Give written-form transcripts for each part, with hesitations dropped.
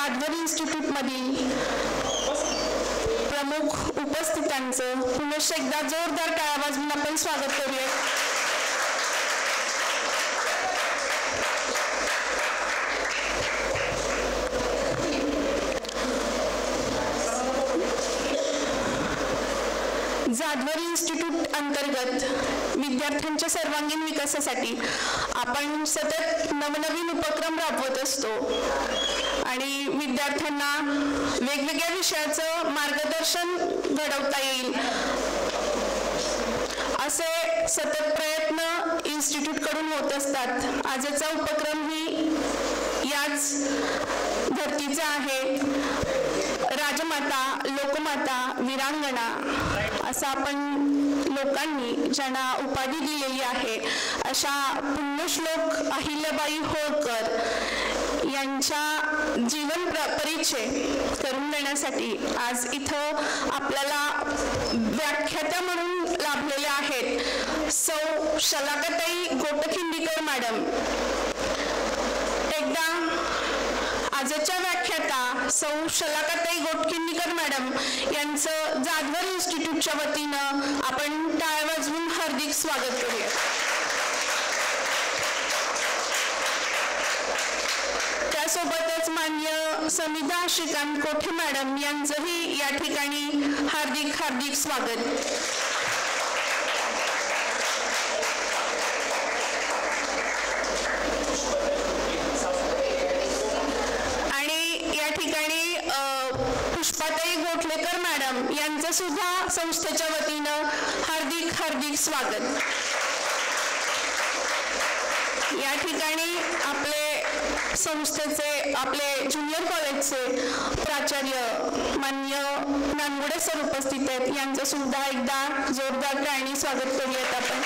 जाधवर इन्स्टिट्यूटमधील प्रमुख उपस्थितांचं पुनश्च एकदा जोरदार टाळ्या वाजवून आपण स्वागत करूया. जाधवर इन्स्टिट्यूट अंतर्गत विद्यार्थ्यांच्या सर्वांगीण विकासासाठी आपण सतत नवनवीन उपक्रम राबवत असतो आणि विद्यार्थ्यांना वेगवेगळ्या विषयाचं मार्गदर्शन घडवता येईल असे सतत प्रयत्न इन्स्टिट्यूटकडून होत असतात. आजचा उपक्रम ही याच धर्तीचा आहे. राजमाता, लोकमाता, वीरांगणा असं आपण लोकांनी ज्यांना उपाधी दिलेली आहे अशा पुण्यश्लोक अहिल्याबाई होळकर यांच्या जीवन परिचय करून देण्यासाठी आज इथं आपल्याला व्याख्याता म्हणून लाभलेल्या आहेत सौ शलाकाताई गोटखिंडीकर मॅडम. एकदा आजच्या व्याख्याता सौ शलाकाताई गोटखिंडीकर मॅडम यांचं जाधवर इन्स्टिट्यूटच्या वतीनं आपण टाळ्या वाजवून हार्दिक स्वागत करूया. त्यासोबतच मान्य समिधा श्रीकांत कोठे मॅडम यांचंही या ठिकाणी हार्दिक हार्दिक स्वागत. पुष्पाताई गोटलेकर मॅडम यांचं सुद्धा संस्थेच्या वतीनं हार्दिक हार्दिक स्वागत. या ठिकाणी आपले संस्थेचे आपले ज्युनियर कॉलेजचे प्राचार्य मान्य नानगुडे सर उपस्थित आहेत. यांचं सुद्धा एकदा जोरदार टाळ्यांनी स्वागत करूयात आपण.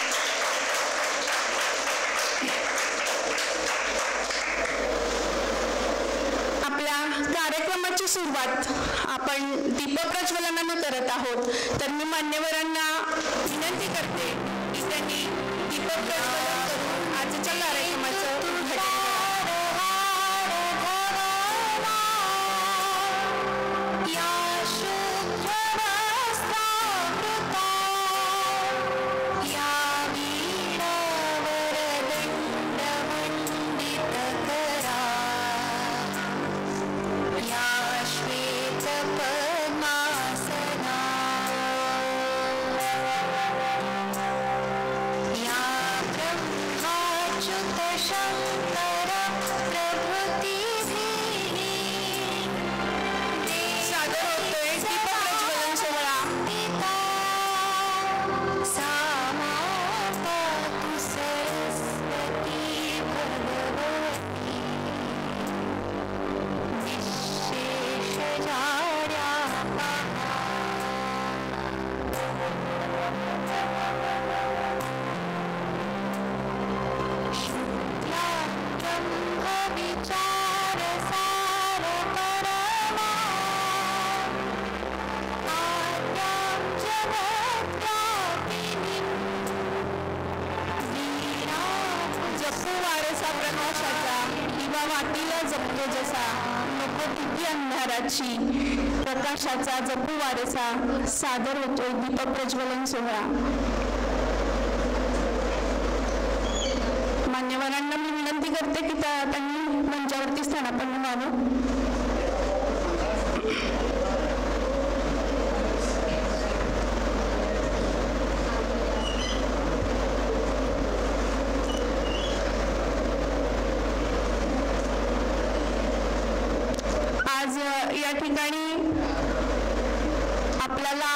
कार्यक्रमाची सुरुवात आपण दीपप्रज्वलनानं करत आहोत. तर मी मान्यवरांना विनंती करते की त्यांनी दीपप्रज्वलन करून आजच्या कार्यक्रमाचं उद्घाटन करावं. प्रकाशाचा जपू वारसा सादर होतोय दीपप्रज्वलन सोहळा. मान्यवरांना मी विनंती करते की त्यांनी मंचावरती स्थानापन्न व्हावं. आज या ठिकाणी आपल्याला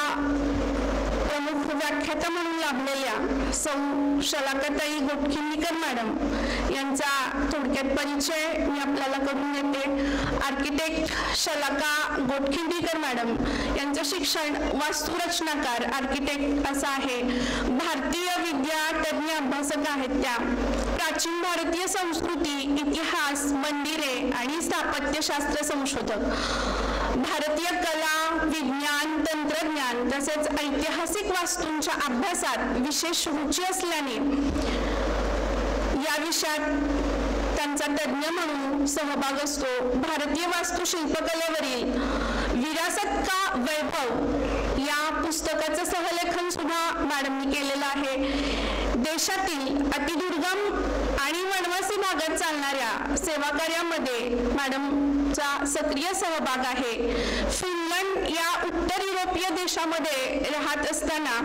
प्रमुख व्याख्याता म्हणून लाभलेल्या सौ शलाकाताई गोटखिंडीकर मॅडम यांचा थोडक्यात परिचय मी आपल्याला करून देते. आर्किटेक्ट शलाका गोटखिंडीकर मॅडम यांचं शिक्षण वास्तुरचनाकार आर्किटेक्ट असं आहे. भारतीय विद्या तज्ञ अभ्यासक आहेत त्या. प्राचीन भारतीय संस्कृती, इतिहास, मंदिरे आणि स्थापत्यशास्त्र संशोधक. भारतीय कला, विज्ञान, तंत्रज्ञान तसेच ऐतिहासिक वास्तूंच्या अभ्यासात विशेष रुची असल्याने या विषयात त्यांचा तज्ज्ञ म्हणून सहभाग असतो. भारतीय वास्तुशिल्पकलेवरील विरासत का वैभव या पुस्तकाचं सहलेखन सुद्धा मॅडमनी केलेलं आहे. देशातील अतिदुर्गम आणि वनवासी भागात चालणाऱ्या सेवाकार्यामध्ये मॅडमचा सक्रिय सहभाग आहे. फिनलंड या उत्तर युरोपीय देशामध्ये राहत असताना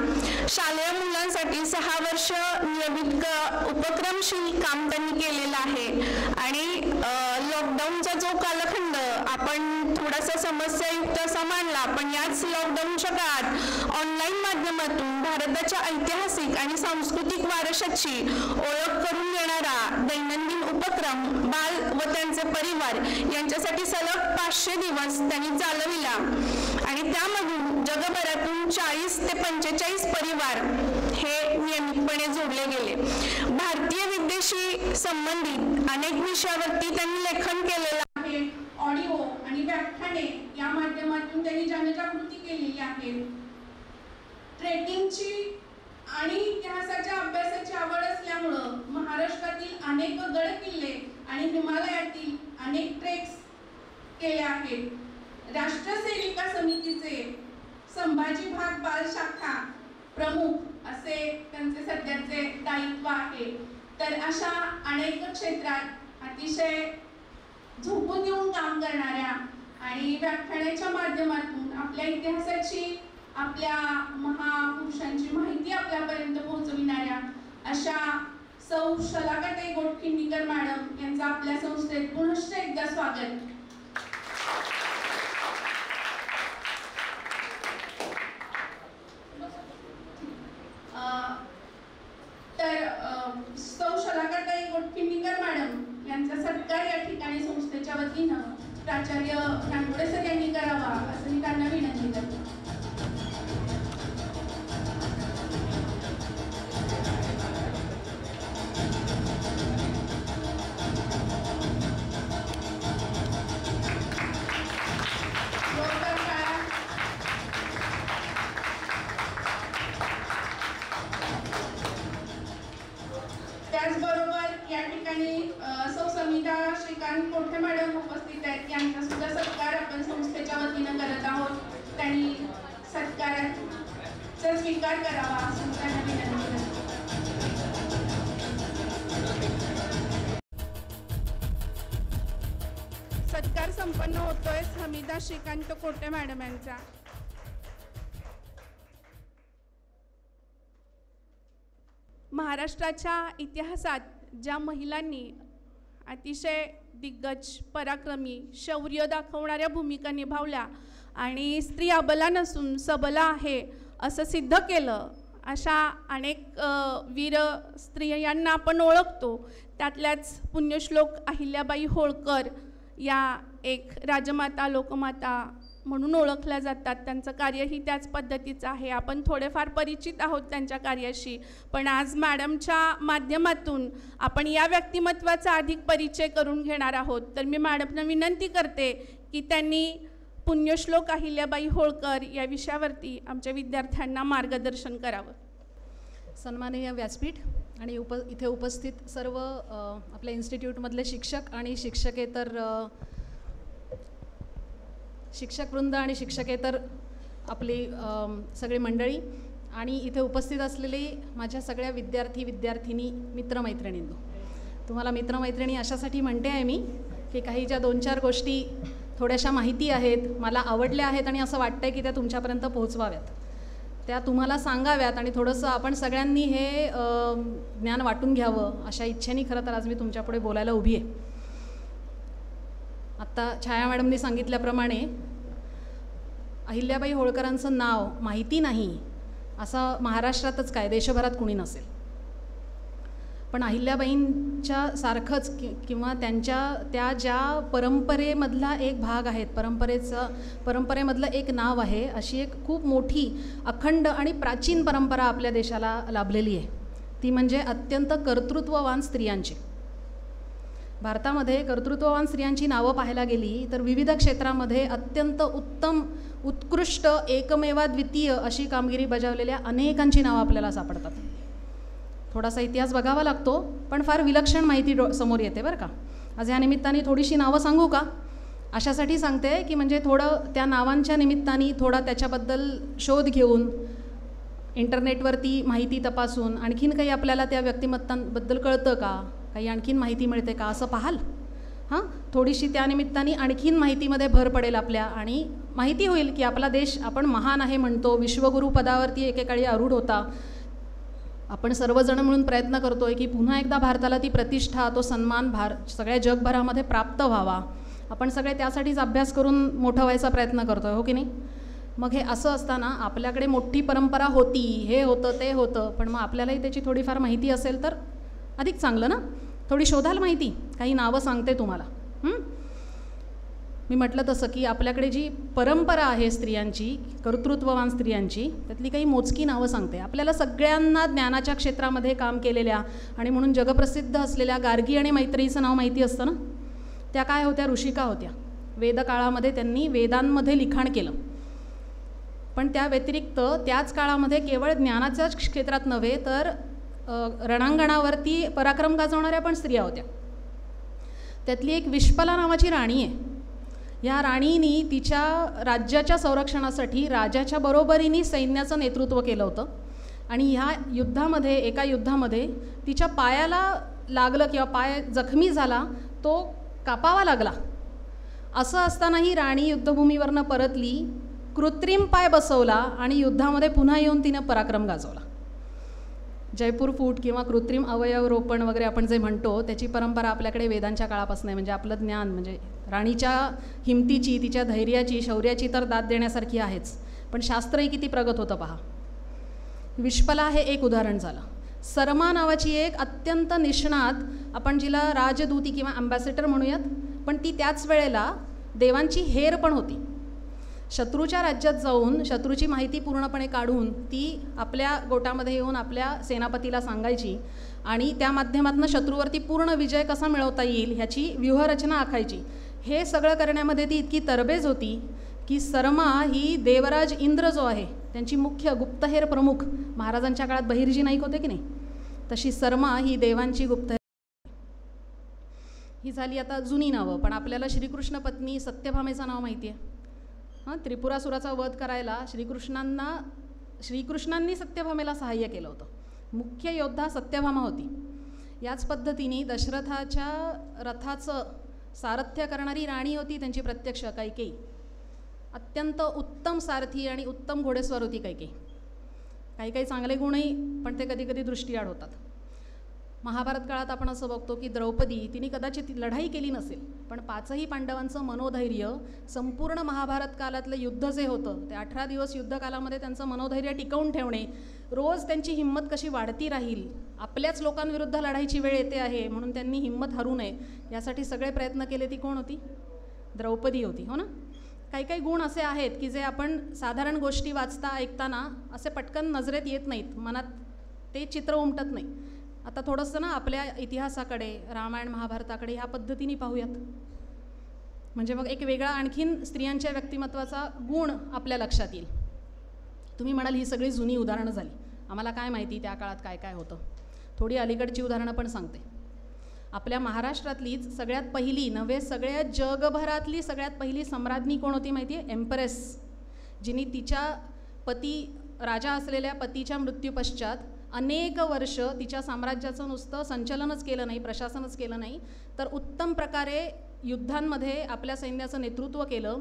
शालेय मुलांसाठी 6 वर्ष नियमित उपक्रमशील काम त्यांनी केलेलं आहे. आणि लॉकडाऊनचा जो कालखंड आपण थोडासा समस्यायुक्त असा मानला, पण याच लॉकडाऊनच्या काळात ऑनलाईन माध्यमातून भारताच्या ऐतिहासिक आणि सांस्कृतिक वारशाची ओळख करून देणारा दैनंदिन उपक्रम बाल व त्यांचे परिवार यांच्यासाठी सलग 500 दिवस त्यांनी चालविला. आणि त्यामधून जगभरातून 40 ते 45 परिवार हे नियमितपणे जोडले गेले. भारतीय विद्येशी संबंधित अनेक विषयावरती त्यांनी लेखन केलेलं आहे. ऑडिओ आणि व्याख्याने या माध्यमातून त्यांनी जनजागृती केलेली आहे. ट्रेकिंगची आणि इतिहासाच्या अभ्यासाची आवड असल्यामुळं महाराष्ट्रातील अनेक गड किल्ले आणि हिमालयातील अनेक ट्रेक्स केले आहेत. राष्ट्रसेविका समितीचे संभाजी भाग बाल शाखा प्रमुख असे त्यांचे सध्याचे दायित्व आहे. तर अशा अनेक क्षेत्रात अतिशय झोकून देऊन काम करणाऱ्या आणि व्याख्यानाच्या माध्यमातून आपल्या इतिहासाची, आपल्या महापुरुषांची माहिती आपल्यापर्यंत पोहोचविणाऱ्या अशा सौ शलाकाताई गोटखिंडीकर मॅडम यांचं आपल्या संस्थेत पुनश्च एकदा स्वागत. तर सौ शलाकाताई गोटखिंडीकर मॅडम यांचा सत्कार या ठिकाणी संस्थेच्या वतीनं प्राचार्य नानगुडे सर यांनी करावा असं मी त्यांना विनंती करते. त्याचबरोबर या ठिकाणी सौ समिता श्रीकांत कोठे मॅडम उपस्थित आहेत. यांचा सुद्धा सत्कार आपण संस्थेच्या वतीनं करत आहोत. त्यांनी सत्काराचा स्वीकार करावा असं त्यांना विनंती करते. सत्कार संपन्न होतोय हमीदा श्रीकांत कोठे मॅडम यांचा. महाराष्ट्राच्या इतिहासात ज्या महिलांनी अतिशय दिग्गज, पराक्रमी, शौर्य दाखवणाऱ्या भूमिका निभावल्या आणि स्त्री अबला नसून सबला आहे असं सिद्ध केलं, अशा अनेक वीर स्त्रियांना आपण ओळखतो. त्यातल्याच पुण्यश्लोक अहिल्याबाई होळकर या एक राजमाता, लोकमाता म्हणून ओळखल्या जातात. त्यांचं कार्यही त्याच पद्धतीचं आहे. आपण थोडेफार परिचित आहोत त्यांच्या कार्याशी, पण आज मॅडमच्या माध्यमातून आपण या व्यक्तिमत्वाचा अधिक परिचय करून घेणार आहोत. तर मी मॅडमना विनंती करते की त्यांनी पुण्यश्लोक अहिल्याबाई होळकर या विषयावरती आमच्या विद्यार्थ्यांना मार्गदर्शन करावं. सन्माननीय व्यासपीठ आणि इथे उपस्थित सर्व आपल्या इन्स्टिट्यूटमधले शिक्षक आणि शिक्षकेतर शिक्षकवृंद आणि शिक्षकेतर आपली सगळी मंडळी आणि इथे उपस्थित असलेली माझ्या सगळ्या विद्यार्थी, विद्यार्थिनी, मित्रमैत्रिणींनो, तुम्हाला मित्रमैत्रिणी अशासाठी म्हणते आहे मी की काही ज्या 2-4 गोष्टी थोड्याशा माहिती आहेत, मला आवडल्या आहेत आणि असं वाटतं आहे की त्या तुमच्यापर्यंत पोहोचवाव्यात, त्या तुम्हाला सांगाव्यात आणि थोडंसं आपण सगळ्यांनी हे ज्ञान वाटून घ्यावं अशा इच्छेने खरं तर आज मी तुमच्यापुढे बोलायला उभी आहे. आत्ता छाया मॅडमनी सांगितल्याप्रमाणे अहिल्याबाई होळकरांचं नाव माहिती नाही असं महाराष्ट्रातच काय देशभरात कुणी नसेल, पण अहिल्याबाईंच्या सारखंच किंवा त्या ज्या परंपरेमधला एक भाग आहेत, परंपरेमधलं एक नाव आहे, अशी एक खूप मोठी अखंड आणि प्राचीन परंपरा आपल्या देशाला लाभलेली आहे. ती म्हणजे अत्यंत कर्तृत्ववान स्त्रियांची. भारतामध्ये कर्तृत्ववान स्त्रियांची नावं पाहायला गेली तर विविध क्षेत्रामध्ये अत्यंत उत्तम, उत्कृष्ट, एकमेवाद्वितीय अशी कामगिरी बजावलेल्या अनेकांची नावं आपल्याला सापडतात. थोडासा इतिहास बघावा लागतो, पण फार विलक्षण माहिती समोर येते बरं का. आज ह्या निमित्ताने थोडीशी नावं सांगू का? अशासाठी सांगते की म्हणजे थोडं त्या नावांच्या निमित्ताने थोडा त्याच्याबद्दल शोध घेऊन, इंटरनेटवरती माहिती तपासून आणखीन काही आपल्याला त्या व्यक्तिमत्वांबद्दल कळतं का, काही आणखीन माहिती मिळते का असं पाहाल. हां, थोडीशी त्या निमित्ताने आणखीन माहितीमध्ये भर पडेल आपल्या, आणि माहिती होईल की आपला देश आपण महान आहे म्हणतो, विश्वगुरू पदावरती एकेकाळी आरूढ होता. आपण सर्वजण मिळून प्रयत्न करतोय की पुन्हा एकदा भारताला ती प्रतिष्ठा, तो सन्मान सगळ्या जगभरामध्ये प्राप्त व्हावा. आपण सगळे त्यासाठीच अभ्यास करून मोठं व्हायचा प्रयत्न करतोय, हो की नाही? मग हे असं असताना आपल्याकडे मोठी परंपरा होती, हे होतं ते होतं, पण मग आपल्यालाही त्याची थोडीफार माहिती असेल तर अधिक चांगलं ना. थोडी शोधाल माहिती, काही नावं सांगते तुम्हाला. मी म्हटलं तसं की आपल्याकडे जी परंपरा आहे स्त्रियांची, कर्तृत्ववान स्त्रियांची, त्यातली काही मोजकी नावं सांगते. आपल्याला सगळ्यांना ज्ञानाच्या क्षेत्रामध्ये काम केलेल्या आणि म्हणून जगप्रसिद्ध असलेल्या गार्गी आणि मैत्रेयीचं नाव माहिती असतं ना. त्या काय होत्या? ऋषिका होत्या. वेदकाळामध्ये त्यांनी वेदांमध्ये लिखाण केलं. पण त्या व्यतिरिक्त त्याच काळामध्ये केवळ ज्ञानाच्याच क्षेत्रात नव्हे तर रणांगणावरती पराक्रम गाजवणाऱ्या पण स्त्रिया होत्या. त्यातली एक विश्पला नावाची राणी आहे. या राणीनी तिच्या राज्याच्या संरक्षणासाठी राजाच्या बरोबरीने सैन्याचं नेतृत्व केलं होतं, आणि ह्या युद्धामध्ये, एका युद्धामध्ये तिच्या पायाला लागलं किंवा पाय जखमी झाला, तो कापावा लागला. असं असतानाही राणी युद्धभूमीवरनं परतली, कृत्रिम पाय बसवला आणि युद्धामध्ये पुन्हा येऊन तिनं पराक्रम गाजवला. जयपूर फूट किंवा कृत्रिम अवयव रोपण वगैरे आपण जे म्हणतो, त्याची परंपरा आपल्याकडे वेदांच्या काळापासून आहे. म्हणजे आपलं ज्ञान, म्हणजे राणीच्या हिमतीची, तिच्या धैर्याची, शौर्याची तर दाद देण्यासारखी आहेच, पण शास्त्रही किती प्रगत होतं पहा. विश्पला हे एक उदाहरण झालं. सरमा नावाची एक अत्यंत निष्णात, आपण जिला राजदूती किंवा अँबॅसेडर म्हणूयात, पण ती त्याच वेळेला देवांची हेर पण होती. शत्रूच्या राज्यात जाऊन शत्रूची माहिती पूर्णपणे काढून ती आपल्या गोटामध्ये येऊन आपल्या सेनापतीला सांगायची, आणि त्या माध्यमातून शत्रूवरती पूर्ण विजय कसा मिळवता येईल ह्याची व्यूहरचना आखायची. हे सगळं करण्यामध्ये ती इतकी तरबेज होती की सरमा ही देवराज इंद्र जो आहे त्यांची मुख्य गुप्तहेर प्रमुख, महाराजांच्या काळात बहिर्जी नाईक होते की नाही, तशी सरमा ही देवांची गुप्तहेर ही झाली. आता जुनी नावं, पण आपल्याला श्रीकृष्ण पत्नी सत्यभामेचं नाव माहिती आहे. त्रिपुरासुराचा वध करायला श्रीकृष्णांनी सत्यभामेला सहाय्य केलं होतं. मुख्य योद्धा सत्यभामा होती. याच पद्धतीने दशरथाच्या रथाचं सारथ्य करणारी राणी होती त्यांची प्रत्यक्ष कैकेयी. अत्यंत उत्तम सारथी आणि उत्तम घोडेस्वार होती कैकेयी. काही काही चांगले गुणही, पण ते कधी कधी दृष्टीआड होतात. महाभारत काळात आपण असं बघतो की द्रौपदी, तिने कदाचित लढाई केली नसेल, पण पाचही पांडवांचं मनोधैर्य, संपूर्ण महाभारत काळातलं युद्ध जे होतं ते 18 दिवस युद्धकालामध्ये त्यांचं मनोधैर्य टिकवून ठेवणे, रोज त्यांची हिंमत कशी वाढती राहील, आपल्याच लोकांविरुद्ध लढाईची वेळ येते आहे म्हणून त्यांनी हिंमत हरू नये, यासाठी सगळे प्रयत्न केले. ती कोण होती? द्रौपदी होती, हो ना. काही काही गुण असे आहेत की जे आपण साधारण गोष्टी वाचता ऐकताना असे पटकन नजरेत येत नाहीत, मनात ते चित्र उमटत नाही. आता थोडंसं ना आपल्या इतिहासाकडे, रामायण महाभारताकडे ह्या पद्धतीने पाहूयात, म्हणजे मग एक वेगळा आणखीन स्त्रियांच्या व्यक्तिमत्वाचा गुण आपल्या लक्षात येईल. तुम्ही म्हणाल ही सगळी जुनी उदाहरणं झाली, आम्हाला काय माहिती त्या काळात काय काय होतं. थोडी अलीकडची उदाहरणं पण सांगते. आपल्या महाराष्ट्रातलीच सगळ्यात पहिली नव्हे, सगळ्या जगभरातली सगळ्यात पहिली सम्राज्ञी कोण होती माहिती आहे? एम्प्रेस, जिने तिच्या राजा असलेल्या पतीच्या मृत्यूपश्चात अनेक वर्ष तिच्या साम्राज्याचं नुसतं संचलनच केलं नाही, प्रशासनच केलं नाही, तर उत्तम प्रकारे युद्धांमध्ये आपल्या सैन्याचं नेतृत्व केलं.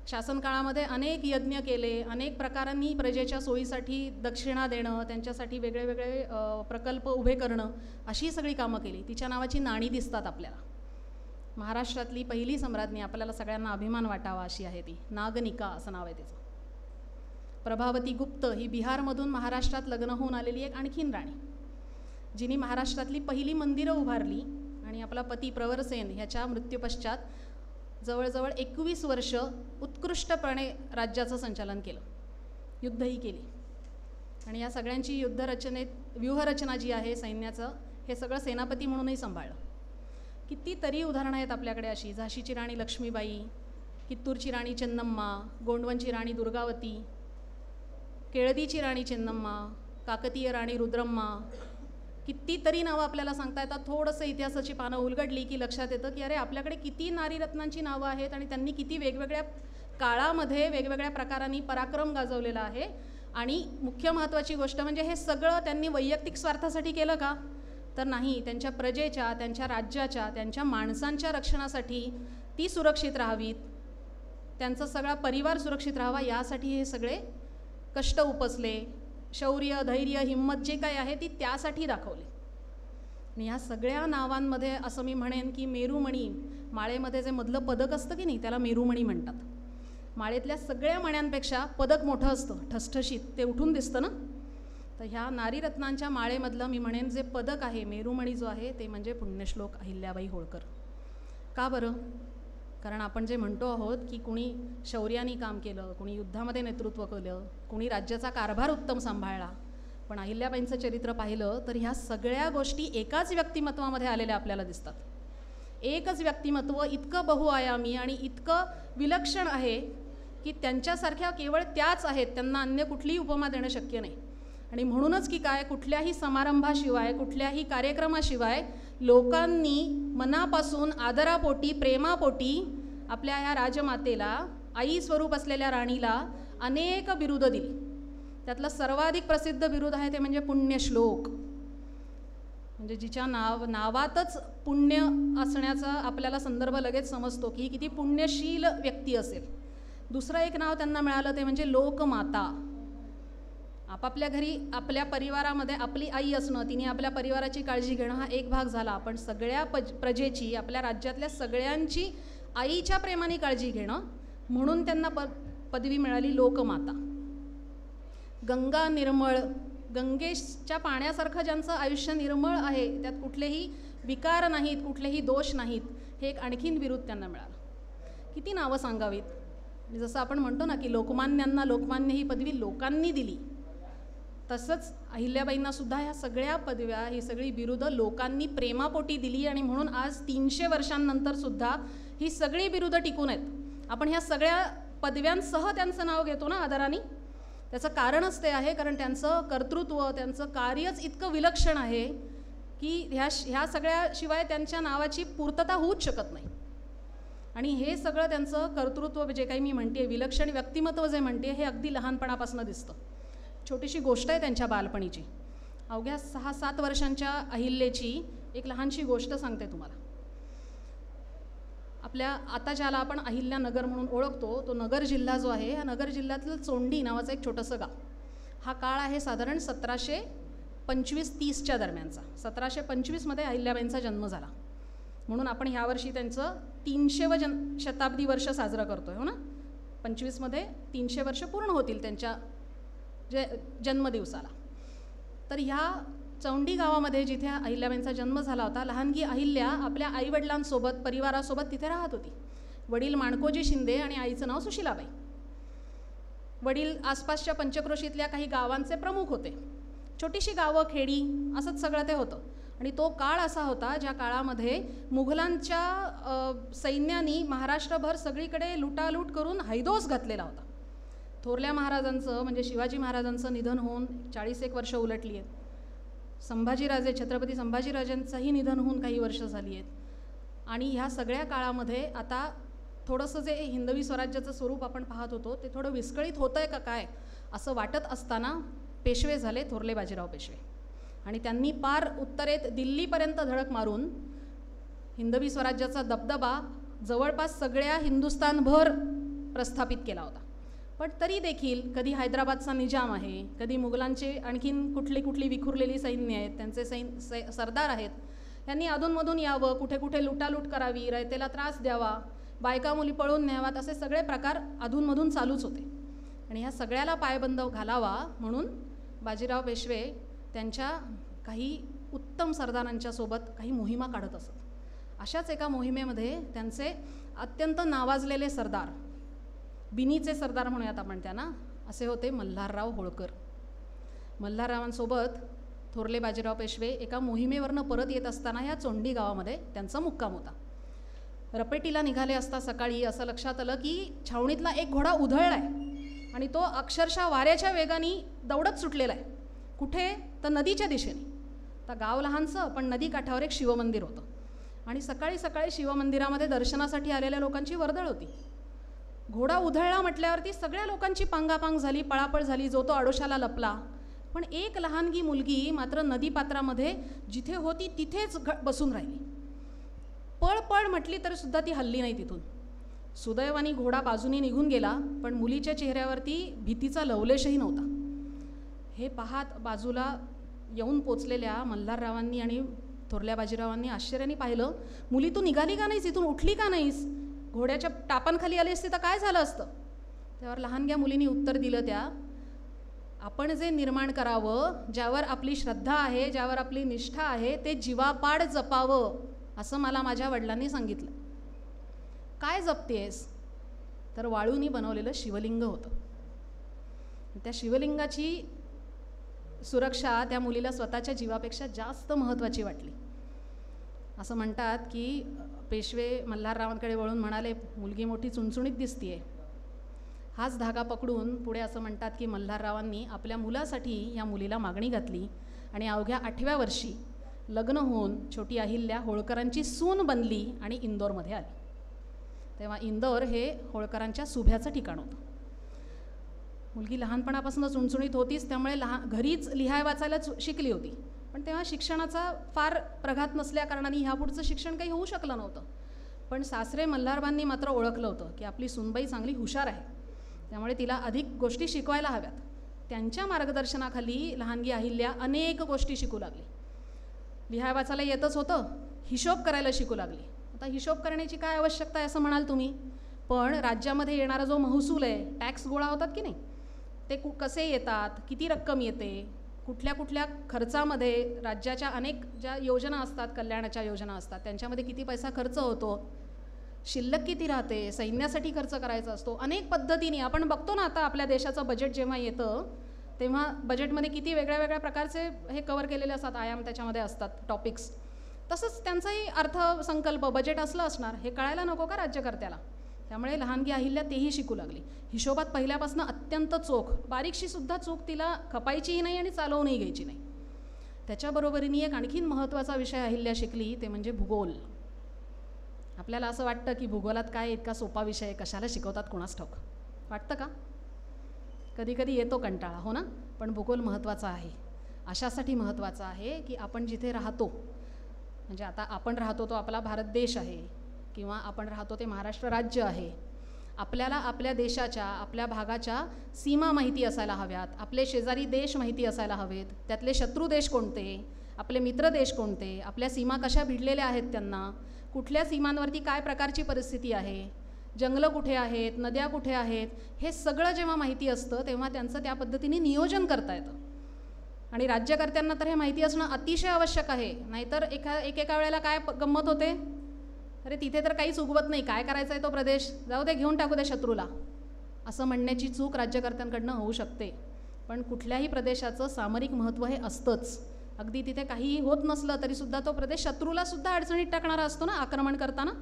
शासनकाळामध्ये अनेक यज्ञ केले, अनेक प्रकारांनी प्रजेच्या सोयीसाठी दक्षिणा देणं, त्यांच्यासाठी वेगळे वेगळे प्रकल्प उभे करणं, अशी सगळी कामं केली. तिच्या नावाची नाणी दिसतात आपल्याला. महाराष्ट्रातली पहिली सम्राज्ञी, आपल्याला सगळ्यांना अभिमान वाटावा अशी आहे ती. नागनिका असं नाव आहे तिचं. प्रभावती गुप्त ही बिहारमधून महाराष्ट्रात लग्न होऊन आलेली एक आणखीन राणी, जिने महाराष्ट्रातली पहिली मंदिरं उभारली आणि आपला पती प्रवरसेन ह्याच्या मृत्यूपश्चात जवळजवळ 21 वर्ष उत्कृष्टपणे राज्याचं संचालन केलं, युद्धही केली. आणि या सगळ्यांची व्यूहरचना जी आहे सैन्याचं, हे सगळं सेनापती म्हणूनही सांभाळलं. कितीतरी उदाहरणं आहेत आपल्याकडे अशी. झाशीची राणी लक्ष्मीबाई, कित्तूरची राणी चेन्नम्मा, गोंडवनची राणी दुर्गावती, केळदीची राणी चेन्नम्मा, काकतीय राणी रुद्रम्मा, कितीतरी नावं आपल्याला सांगता येतात. थोडंसं इतिहासाची पानं उलगडली की लक्षात येतं की अरे आपल्याकडे किती नारीरत्नांची नावं आहेत आणि त्यांनी किती वेगवेगळ्या काळामध्ये वेगवेगळ्या प्रकारांनी पराक्रम गाजवलेला आहे. आणि मुख्य महत्त्वाची गोष्ट म्हणजे हे सगळं त्यांनी वैयक्तिक स्वार्थासाठी केलं का? तर नाही. त्यांच्या प्रजेच्या, त्यांच्या राज्याच्या, त्यांच्या माणसांच्या रक्षणासाठी ती सुरक्षित राहावीत, त्यांचा सगळा परिवार सुरक्षित राहावा यासाठी हे सगळे कष्ट उपसले. शौर्य, धैर्य, हिंमत जे काय आहे ती त्यासाठी दाखवली. आणि ह्या सगळ्या नावांमध्ये असं मी म्हणेन की मेरुमणी, माळेमध्ये जे मधलं पदक असतं की नाही त्याला मेरुमणी म्हणतात. माळेतल्या सगळ्या मण्यांपेक्षा पदक मोठं असतं, ठसठशीत, ते उठून दिसतं ना. तर ह्या नारीरत्नांच्या माळेमधलं मी म्हणेन जे पदक आहे, मेरुमणी जो आहे, ते म्हणजे पुण्यश्लोक अहिल्याबाई होळकर. का बरं? कारण आपण जे म्हणतो आहोत की कुणी शौर्याने काम केलं, कुणी युद्धामध्ये नेतृत्व केलं, कुणी राज्याचा कारभार उत्तम सांभाळला, पण अहिल्याबाईंचं चरित्र पाहिलं तर ह्या सगळ्या गोष्टी एकाच व्यक्तिमत्वामध्ये आलेल्या आपल्याला दिसतात. एकच व्यक्तिमत्व इतकं बहुआयामी आणि इतकं विलक्षण आहे की त्यांच्यासारख्या केवळ त्याच आहेत, त्यांना अन्य कुठलीही उपमा देणं शक्य नाही. आणि म्हणूनच की काय, कुठल्याही समारंभाशिवाय, कुठल्याही कार्यक्रमाशिवाय लोकांनी मनापासून आदरापोटी, प्रेमापोटी आपल्या ह्या राजमातेला, आई स्वरूप असलेल्या राणीला अनेक बिरुदं दिली. त्यातलं सर्वाधिक प्रसिद्ध बिरुद आहे ते म्हणजे पुण्यश्लोक. म्हणजे जिच्या नावातच पुण्य असण्याचा आपल्याला संदर्भ लगेच समजतो की किती पुण्यशील व्यक्ती असेल. दुसरं एक नाव त्यांना मिळालं ते म्हणजे लोकमाता. आपापल्या घरी आपल्या परिवारामध्ये आपली आई असणं, तिने आपल्या परिवाराची काळजी घेणं हा एक भाग झाला, पण सगळ्या प्रजेची, आपल्या राज्यातल्या सगळ्यांची आईच्या प्रेमाने काळजी घेणं, म्हणून त्यांना पदवी मिळाली लोकमाता. गंगा निर्मळ, गंगेच्या पाण्यासारखं ज्यांचं आयुष्य निर्मळ आहे, त्यात कुठलेही विकार नाहीत, कुठलेही दोष नाहीत, हे एक आणखीन बिरुद त्यांना मिळालं. किती नावं सांगावीत. जसं आपण म्हणतो ना की लोकमान्यांना लोकमान्य ही पदवी लोकांनी दिली, तसंच अहिल्याबाईंना सुद्धा ह्या सगळ्या पदव्या, ही सगळी बिरुदं लोकांनी प्रेमापोटी दिली. आणि म्हणून आज 300 वर्षांनंतर सुद्धा ही सगळी बिरुदं टिकून आहेत. आपण ह्या सगळ्या पदव्यांसह त्यांचं नाव घेतो ना आदराने, त्याचं कारणच ते आहे, कारण त्यांचं कर्तृत्व, त्यांचं कार्यच इतकं विलक्षण आहे की ह्या सगळ्याशिवाय त्यांच्या नावाची पूर्तता होऊच शकत नाही. आणि हे सगळं त्यांचं कर्तृत्व जे काही मी म्हणते, विलक्षण व्यक्तिमत्व जे म्हणते, हे अगदी लहानपणापासून दिसतं. छोटीशी गोष्ट आहे त्यांच्या बालपणीची. अवघ्या 6-7 वर्षांच्या अहिल्याची एक लहानशी गोष्ट सांगते तुम्हाला. आपल्या आता ज्याला आपण अहिल्यानगर म्हणून ओळखतो, तो नगर जिल्हा जो आहे, या नगर जिल्ह्यातलं चोंडी नावाचं एक छोटंसं गाव. हा काळ आहे साधारण 1725-30च्या दरम्यानचा. 1725मध्ये अहिल्याबाईंचा जन्म झाला, म्हणून आपण ह्यावर्षी त्यांचं 300वं शताब्दी वर्ष साजरं करतोय, हो ना. 25मध्ये 300 वर्ष पूर्ण होतील त्यांच्या जन्मदिवसाला. तर ह्या चौंडी गावामध्ये जिथे अहिल्याबाईंचा जन्म झाला होता, लहानगी अहिल्या आपल्या आईवडिलांसोबत, परिवारासोबत तिथे राहत होती. वडील माणकोजी शिंदे आणि आईचं नाव सुशीलाबाई. वडील आसपासच्या पंचक्रोशीतल्या काही गावांचे प्रमुख होते. छोटीशी गावं, खेडी, असंच सगळं ते होतं. आणि तो काळ असा होता ज्या काळामध्ये मुघलांच्या सैन्यानी महाराष्ट्रभर सगळीकडे लुटालूट करून हैदोस घातलेला होता. थोरल्या महाराजांचं म्हणजे शिवाजी महाराजांचं निधन होऊन 40 वर्ष उलटली आहेत. संभाजीराजे, छत्रपती संभाजीराजांचंही निधन होऊन काही वर्ष झाली आहेत. आणि ह्या सगळ्या काळामध्ये आता थोडंसं जे हिंदवी स्वराज्याचं स्वरूप आपण पाहत होतो ते थोडं विस्कळीत होतं आहे का काय असं वाटत असताना पेशवे झाले थोरले बाजीराव पेशवे. आणि त्यांनी पार उत्तरेत दिल्लीपर्यंत धडक मारून हिंदवी स्वराज्याचा दबदबा जवळपास सगळ्या हिंदुस्थानभर प्रस्थापित केला होता. पण तरी देखील कधी हैदराबादचा निजाम आहे, कधी मुघलांचे आणखीन कुठली विखुरलेली सैन्य आहेत, त्यांचे सरदार आहेत, यांनी अधूनमधून यावं, कुठे कुठे लुटालूट करावी, रयतेला त्रास द्यावा, बायका मुली पळून न्यावात, असे सगळे प्रकार अधूनमधून चालूच होते. आणि ह्या सगळ्याला पायबंद घालावा म्हणून बाजीराव पेशवे त्यांच्या काही उत्तम सरदारांच्या सोबत काही मोहिमा काढत असत. अशाच एका मोहिमेमध्ये त्यांचे अत्यंत नावाजलेले सरदार, बिनीचे सरदार म्हणूयात आपण त्यांना, असे होते मल्हारराव होळकर. मल्हाररावांसोबत थोरले बाजीराव पेशवे एका मोहिमेवरनं परत येत असताना ह्या चोंडी गावामध्ये त्यांचा मुक्काम होता. रपेटीला निघाले असता सकाळी असं लक्षात आलं की छावणीतला एक घोडा उधळलाय आणि तो अक्षरशः वाऱ्याच्या वेगाने दौडत सुटलेला आहे. कुठे? तर नदीच्या दिशेने. आता गाव लहानसं, पण नदी काठावर एक शिवमंदिर होतं आणि सकाळी सकाळी शिवमंदिरामध्ये दर्शनासाठी आलेल्या लोकांची वर्दळ होती. घोडा उधळला म्हटल्यावरती सगळ्या लोकांची पांगापांग झाली, पळापळ झाली, जो तो आडोशाला लपला. पण एक लहानगी मुलगी मात्र नदीपात्रामध्ये जिथे होती तिथेच बसून राहिली. पळ म्हटली तरी सुद्धा ती हल्ली नाही तिथून. सुदैवाने घोडा बाजूनी निघून गेला, पण मुलीच्या चेहऱ्यावरती भीतीचा लवलेशही नव्हता. हे पाहत बाजूला येऊन पोचलेल्या मल्हाररावांनी आणि थोरल्या बाजीरावांनी आश्चर्याने पाहिलं, मुली तू निघाली का नाहीस, इथून उठली का नाहीस, घोड्याच्या टापांखाली आली असती तर काय झालं असतं. त्यावर लहानग्या मुलीने उत्तर दिलं, त्या आपण जे निर्माण करावं, ज्यावर आपली श्रद्धा आहे, ज्यावर आपली निष्ठा आहे, ते जीवापाड जपावं असं मला माझ्या वडिलांनी सांगितलं. काय जपतेस, तर वाळूनी बनवलेलं शिवलिंग होतं. त्या शिवलिंगाची सुरक्षा त्या मुलीला स्वतःच्या जीवापेक्षा जास्त महत्त्वाची वाटली. असं म्हणतात की पेशवे मल्हाररावांकडे वळून म्हणाले, मुलगी मोठी चुणचुणीत दिसतीये. हाच धागा पकडून पुढे असं म्हणतात की मल्हाररावांनी आपल्या मुलासाठी या मुलीला मागणी घातली आणि अवघ्या 8व्या वर्षी लग्न होऊन छोटी अहिल्या होळकरांची सून बनली आणि इंदोरमध्ये आली. तेव्हा इंदोर हे होळकरांच्या सुभ्याचं ठिकाण होतं. मुलगी लहानपणापासून चुणचुणीत होतीच, त्यामुळे घरीच लिहाय वाचायला शिकली होती. पण तेव्हा शिक्षणाचा फार प्रघात नसल्याकारणाने ह्यापुढचं शिक्षण काही होऊ शकलं नव्हतं. पण सासरे मल्हारबांनी मात्र ओळखलं होतं की आपली सूनबाई चांगली हुशार आहे, त्यामुळे तिला अधिक गोष्टी शिकवायला हव्यात. त्यांच्या मार्गदर्शनाखाली लहानगी अहिल्या अनेक गोष्टी शिकू लागली. लिहाय वाचायला येतच होतं, हिशोब करायला शिकू लागली. आता हिशोब करण्याची काय आवश्यकता आहे असं म्हणाल तुम्ही, पण राज्यामध्ये येणारा जो महसूल आहे, टॅक्स गोळा होतात की नाही, ते कसे येतात, किती रक्कम येते, कुठल्या कुठल्या खर्चामध्ये राज्याच्या अनेक ज्या योजना असतात, कल्याणाच्या योजना असतात, त्यांच्यामध्ये किती पैसा खर्च होतो, शिल्लक किती राहते, सैन्यासाठी खर्च करायचा असतो, अनेक पद्धतीने आपण बघतो ना. आता आपल्या देशाचं बजेट जेव्हा येतं तेव्हा बजेटमध्ये किती वेगळ्या वेगळ्या प्रकारचे हे कवर केलेले असतात, आयाम त्याच्यामध्ये असतात, टॉपिक्स. तसंच त्यांचाही अर्थसंकल्प बजेट असलं असणार, हे कळायला नको का राज्यकर्त्याला. त्यामुळे लहानगी अहिल्या तेही शिकू लागली. हिशोबात पहिल्यापासून अत्यंत चोख, बारीकशी सुद्धा चूक तिला खपायचीही नाही आणि चालवूनही घ्यायची नाही. त्याच्याबरोबरीने एक आणखीन महत्त्वाचा विषय अहिल्या शिकली, ते म्हणजे भूगोल. आपल्याला असं वाटतं की भूगोलात काय इतका सोपा विषय, कशाला शिकवतात कोणास ठाऊक, वाटतं का? कधी कधी येतो कंटाळा, हो ना. पण भूगोल महत्त्वाचा आहे. अशासाठी महत्त्वाचा आहे की आपण जिथे राहतो, म्हणजे आता आपण राहतो तो आपला भारत देश आहे किंवा आपण राहतो ते महाराष्ट्र राज्य आहे, आपल्याला आपल्या देशाच्या, आपल्या भागाच्या सीमा माहिती असायला हव्यात, आपले शेजारी देश माहिती असायला हवेत, त्यातले शत्रू देश कोणते, आपले मित्र देश कोणते, आपल्या सीमा कशा भिडलेल्या आहेत त्यांना, कुठल्या सीमांवरती काय प्रकारची परिस्थिती आहे, जंगलं कुठे आहेत, नद्या कुठे आहेत, हे सगळं जेव्हा माहिती असतं तेव्हा त्यांचं त्या पद्धतीने नियोजन करता येतं. आणि राज्यकर्त्यांना तर हे माहिती असणं अतिशय आवश्यक आहे. नाहीतर एकेका वेळेला काय गंमत होते, अरे तिथे तर काहीच उगवत नाही, काय करायचा आहे तो प्रदेश, जाऊ दे, घेऊन टाकू दे शत्रूला, असं म्हणण्याची चूक राज्यकर्त्यांकडनं होऊ शकते. पण कुठल्याही प्रदेशाचं सामरिक महत्त्व हे असतंच. अगदी तिथे काहीही होत नसलं तरीसुद्धा तो प्रदेश शत्रूलासुद्धा अडचणीत टाकणारा असतो ना आक्रमण करताना.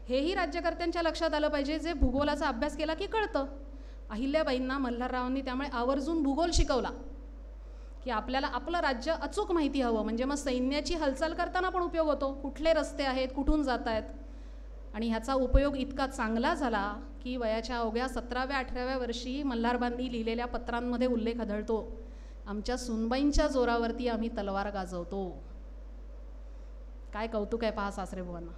हेही राज्यकर्त्यांच्या लक्षात आलं पाहिजे, जे भूगोलाचा अभ्यास केला की कळतं. अहिल्याबाईंना मल्हाररावांनी त्यामुळे आवर्जून भूगोल शिकवला की आपल्याला आपलं राज्य अचूक माहिती हवं, म्हणजे मग सैन्याची हालचाल करताना पण उपयोग होतो, कुठले रस्ते आहेत, कुठून जात आहेत. आणि ह्याचा उपयोग इतका चांगला झाला की वयाच्या अवघ्या 17व्या-18व्या वर्षी मल्हारबांनी लिहिलेल्या पत्रांमध्ये उल्लेख आढळतो, आमच्या सुनबाईंच्या जोरावरती आम्ही तलवार गाजवतो. काय कौतुक आहे पहा सासरेबुवांना.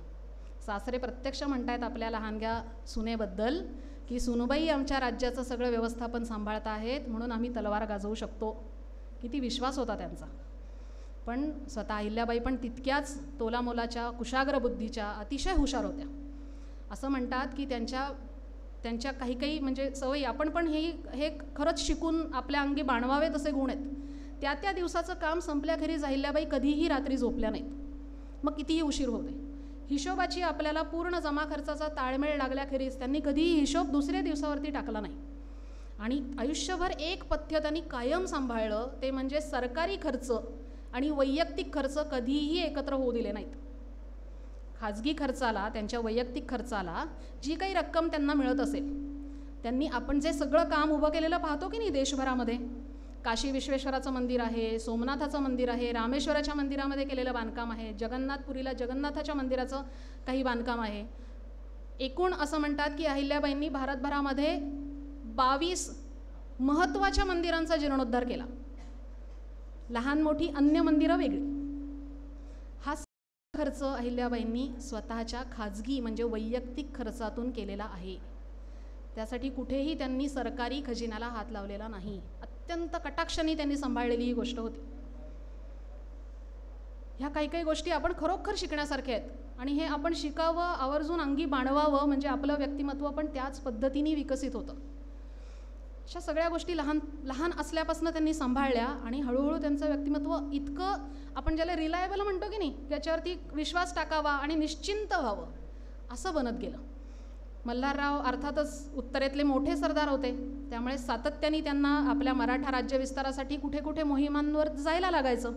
सासरे प्रत्यक्ष म्हणतायत आपल्या लहानग्या सुनेबद्दल की सुनबाई आमच्या राज्याचं सगळं व्यवस्थापन सांभाळत आहेत, म्हणून आम्ही तलवार गाजवू शकतो. किती विश्वास होता त्यांचा. पण स्वतः अहिल्याबाई पण तितक्याच तोलामोलाच्या, कुशाग्र बुद्धीच्या, अतिशय हुशार होत्या. असं म्हणतात की त्यांच्या काही काही म्हणजे सवयी, आपण पण हे खरंच शिकून आपल्या अंगी बाणवावेत असे गुण आहेत. त्या दिवसाचं काम संपल्याखेरीज अहिल्याबाई कधीही रात्री झोपल्या नाहीत, मग कितीही उशीर होते. हिशोबाची आपल्याला पूर्ण जमा खर्चाचा ताळमेळ लागल्याखेरीज त्यांनी कधीही हिशोब दुसऱ्या दिवसावरती टाकला नाही. आणि आयुष्यभर एक पथ्य त्यांनी कायम सांभाळलं, ते म्हणजे सरकारी खर्च आणि वैयक्तिक खर्च कधीही एकत्र होऊ दिले नाहीत. खाजगी खर्चाला, त्यांच्या वैयक्तिक खर्चाला जी काही रक्कम त्यांना मिळत असेल, त्यांनी आपण जे सगळं काम उभं केलेलं पाहतो की नाही देशभरामध्ये, काशी विश्वेश्वराचं मंदिर आहे, सोमनाथाचं मंदिर आहे, रामेश्वराच्या मंदिरामध्ये केलेलं बांधकाम आहे, जगन्नाथपुरीला जगन्नाथाच्या मंदिराचं काही बांधकाम आहे. एकूण असं म्हणतात की अहिल्याबाईंनी भारतभरामध्ये 22 महत्त्वाच्या मंदिरांचा जीर्णोद्धार केला, लहान मोठी अन्य मंदिरं वेगळी. हा खर्च अहिल्याबाईंनी स्वतःच्या खाजगी म्हणजे वैयक्तिक खर्चातून केलेला आहे. त्यासाठी कुठेही त्यांनी सरकारी खजिन्याला हात लावलेला नाही. अत्यंत कटाक्षाने त्यांनी सांभाळलेली ही गोष्ट होती. ह्या काही काही गोष्टी आपण खरोखर शिकण्यासारख्या आहेत आणि हे आपण शिकावं, आवर्जून अंगी बाणवावं, म्हणजे आपलं व्यक्तिमत्व पण त्याच पद्धतीने विकसित होतं. अशा सगळ्या गोष्टी लहान लहान असल्यापासून त्यांनी सांभाळल्या आणि हळूहळू त्यांचं व्यक्तिमत्व इतकं, आपण ज्याला रिलायबल म्हणतो की नाही, त्याच्यावरती विश्वास टाकावा आणि निश्चिंत व्हावं असं बनत गेलं. मल्हारराव अर्थातच उत्तरेतले मोठे सरदार होते, त्यामुळे सातत्याने त्यांना आपल्या मराठा राज्य विस्तारासाठी कुठे कुठे मोहिमांवर जायला लागायचं.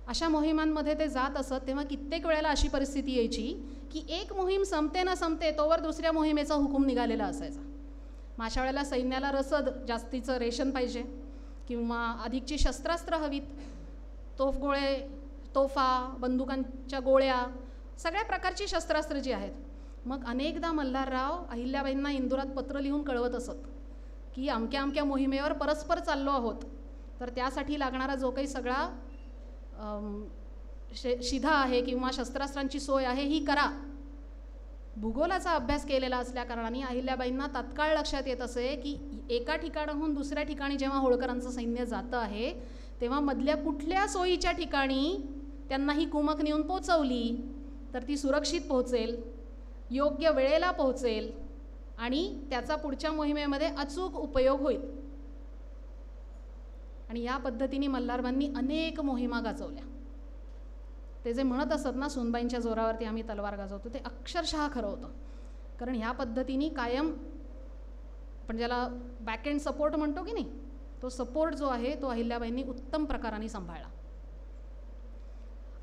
अशा मोहिमांमध्ये ते जात असत तेव्हा कित्येक वेळेला अशी परिस्थिती यायची की एक मोहीम संपते ना संपते तोवर दुसऱ्या मोहिमेचा हुकूम निघालेला असायचा. मग अशा वेळेला सैन्याला रसद, जास्तीचं रेशन पाहिजे किंवा अधिकची शस्त्रास्त्र हवीत, तोफगोळे, तोफा, बंदुकांच्या गोळ्या, सगळ्या प्रकारची शस्त्रास्त्र जी आहेत. मग अनेकदा मल्हारराव अहिल्याबाईंना इंदुरात पत्र लिहून कळवत असत की अमक्या अमक्या मोहिमेवर परस्पर चाललो आहोत, तर त्यासाठी लागणारा जो काही सगळा शिधा आहे किंवा शस्त्रास्त्रांची सोय आहे ही करा. भूगोलाचा अभ्यास केलेला असल्याकारणाने अहिल्याबाईंना तात्काळ लक्षात येत असे की एका ठिकाणाहून दुसऱ्या ठिकाणी जेव्हा होळकरांचं सैन्य जातं आहे तेव्हा मधल्या कुठल्या सोयीच्या ठिकाणी त्यांना ही कुमक नेऊन पोचवली तर ती सुरक्षित पोहोचेल, योग्य वेळेला पोहोचेल आणि त्याचा पुढच्या मोहिमेमध्ये अचूक उपयोग होईल. आणि या पद्धतीने मल्हारबांनी अनेक मोहिमा गाजवल्या. ते जे म्हणत असत ना, सुनबाईंच्या जोरावरती आम्ही तलवार गाजवतो, ते अक्षरशः खरं होतं. कारण ह्या पद्धतीने कायम आपण ज्याला बॅक एंड सपोर्ट म्हणतो की नाही, तो सपोर्ट जो आहे तो अहिल्याबाईंनी उत्तम प्रकाराने सांभाळला.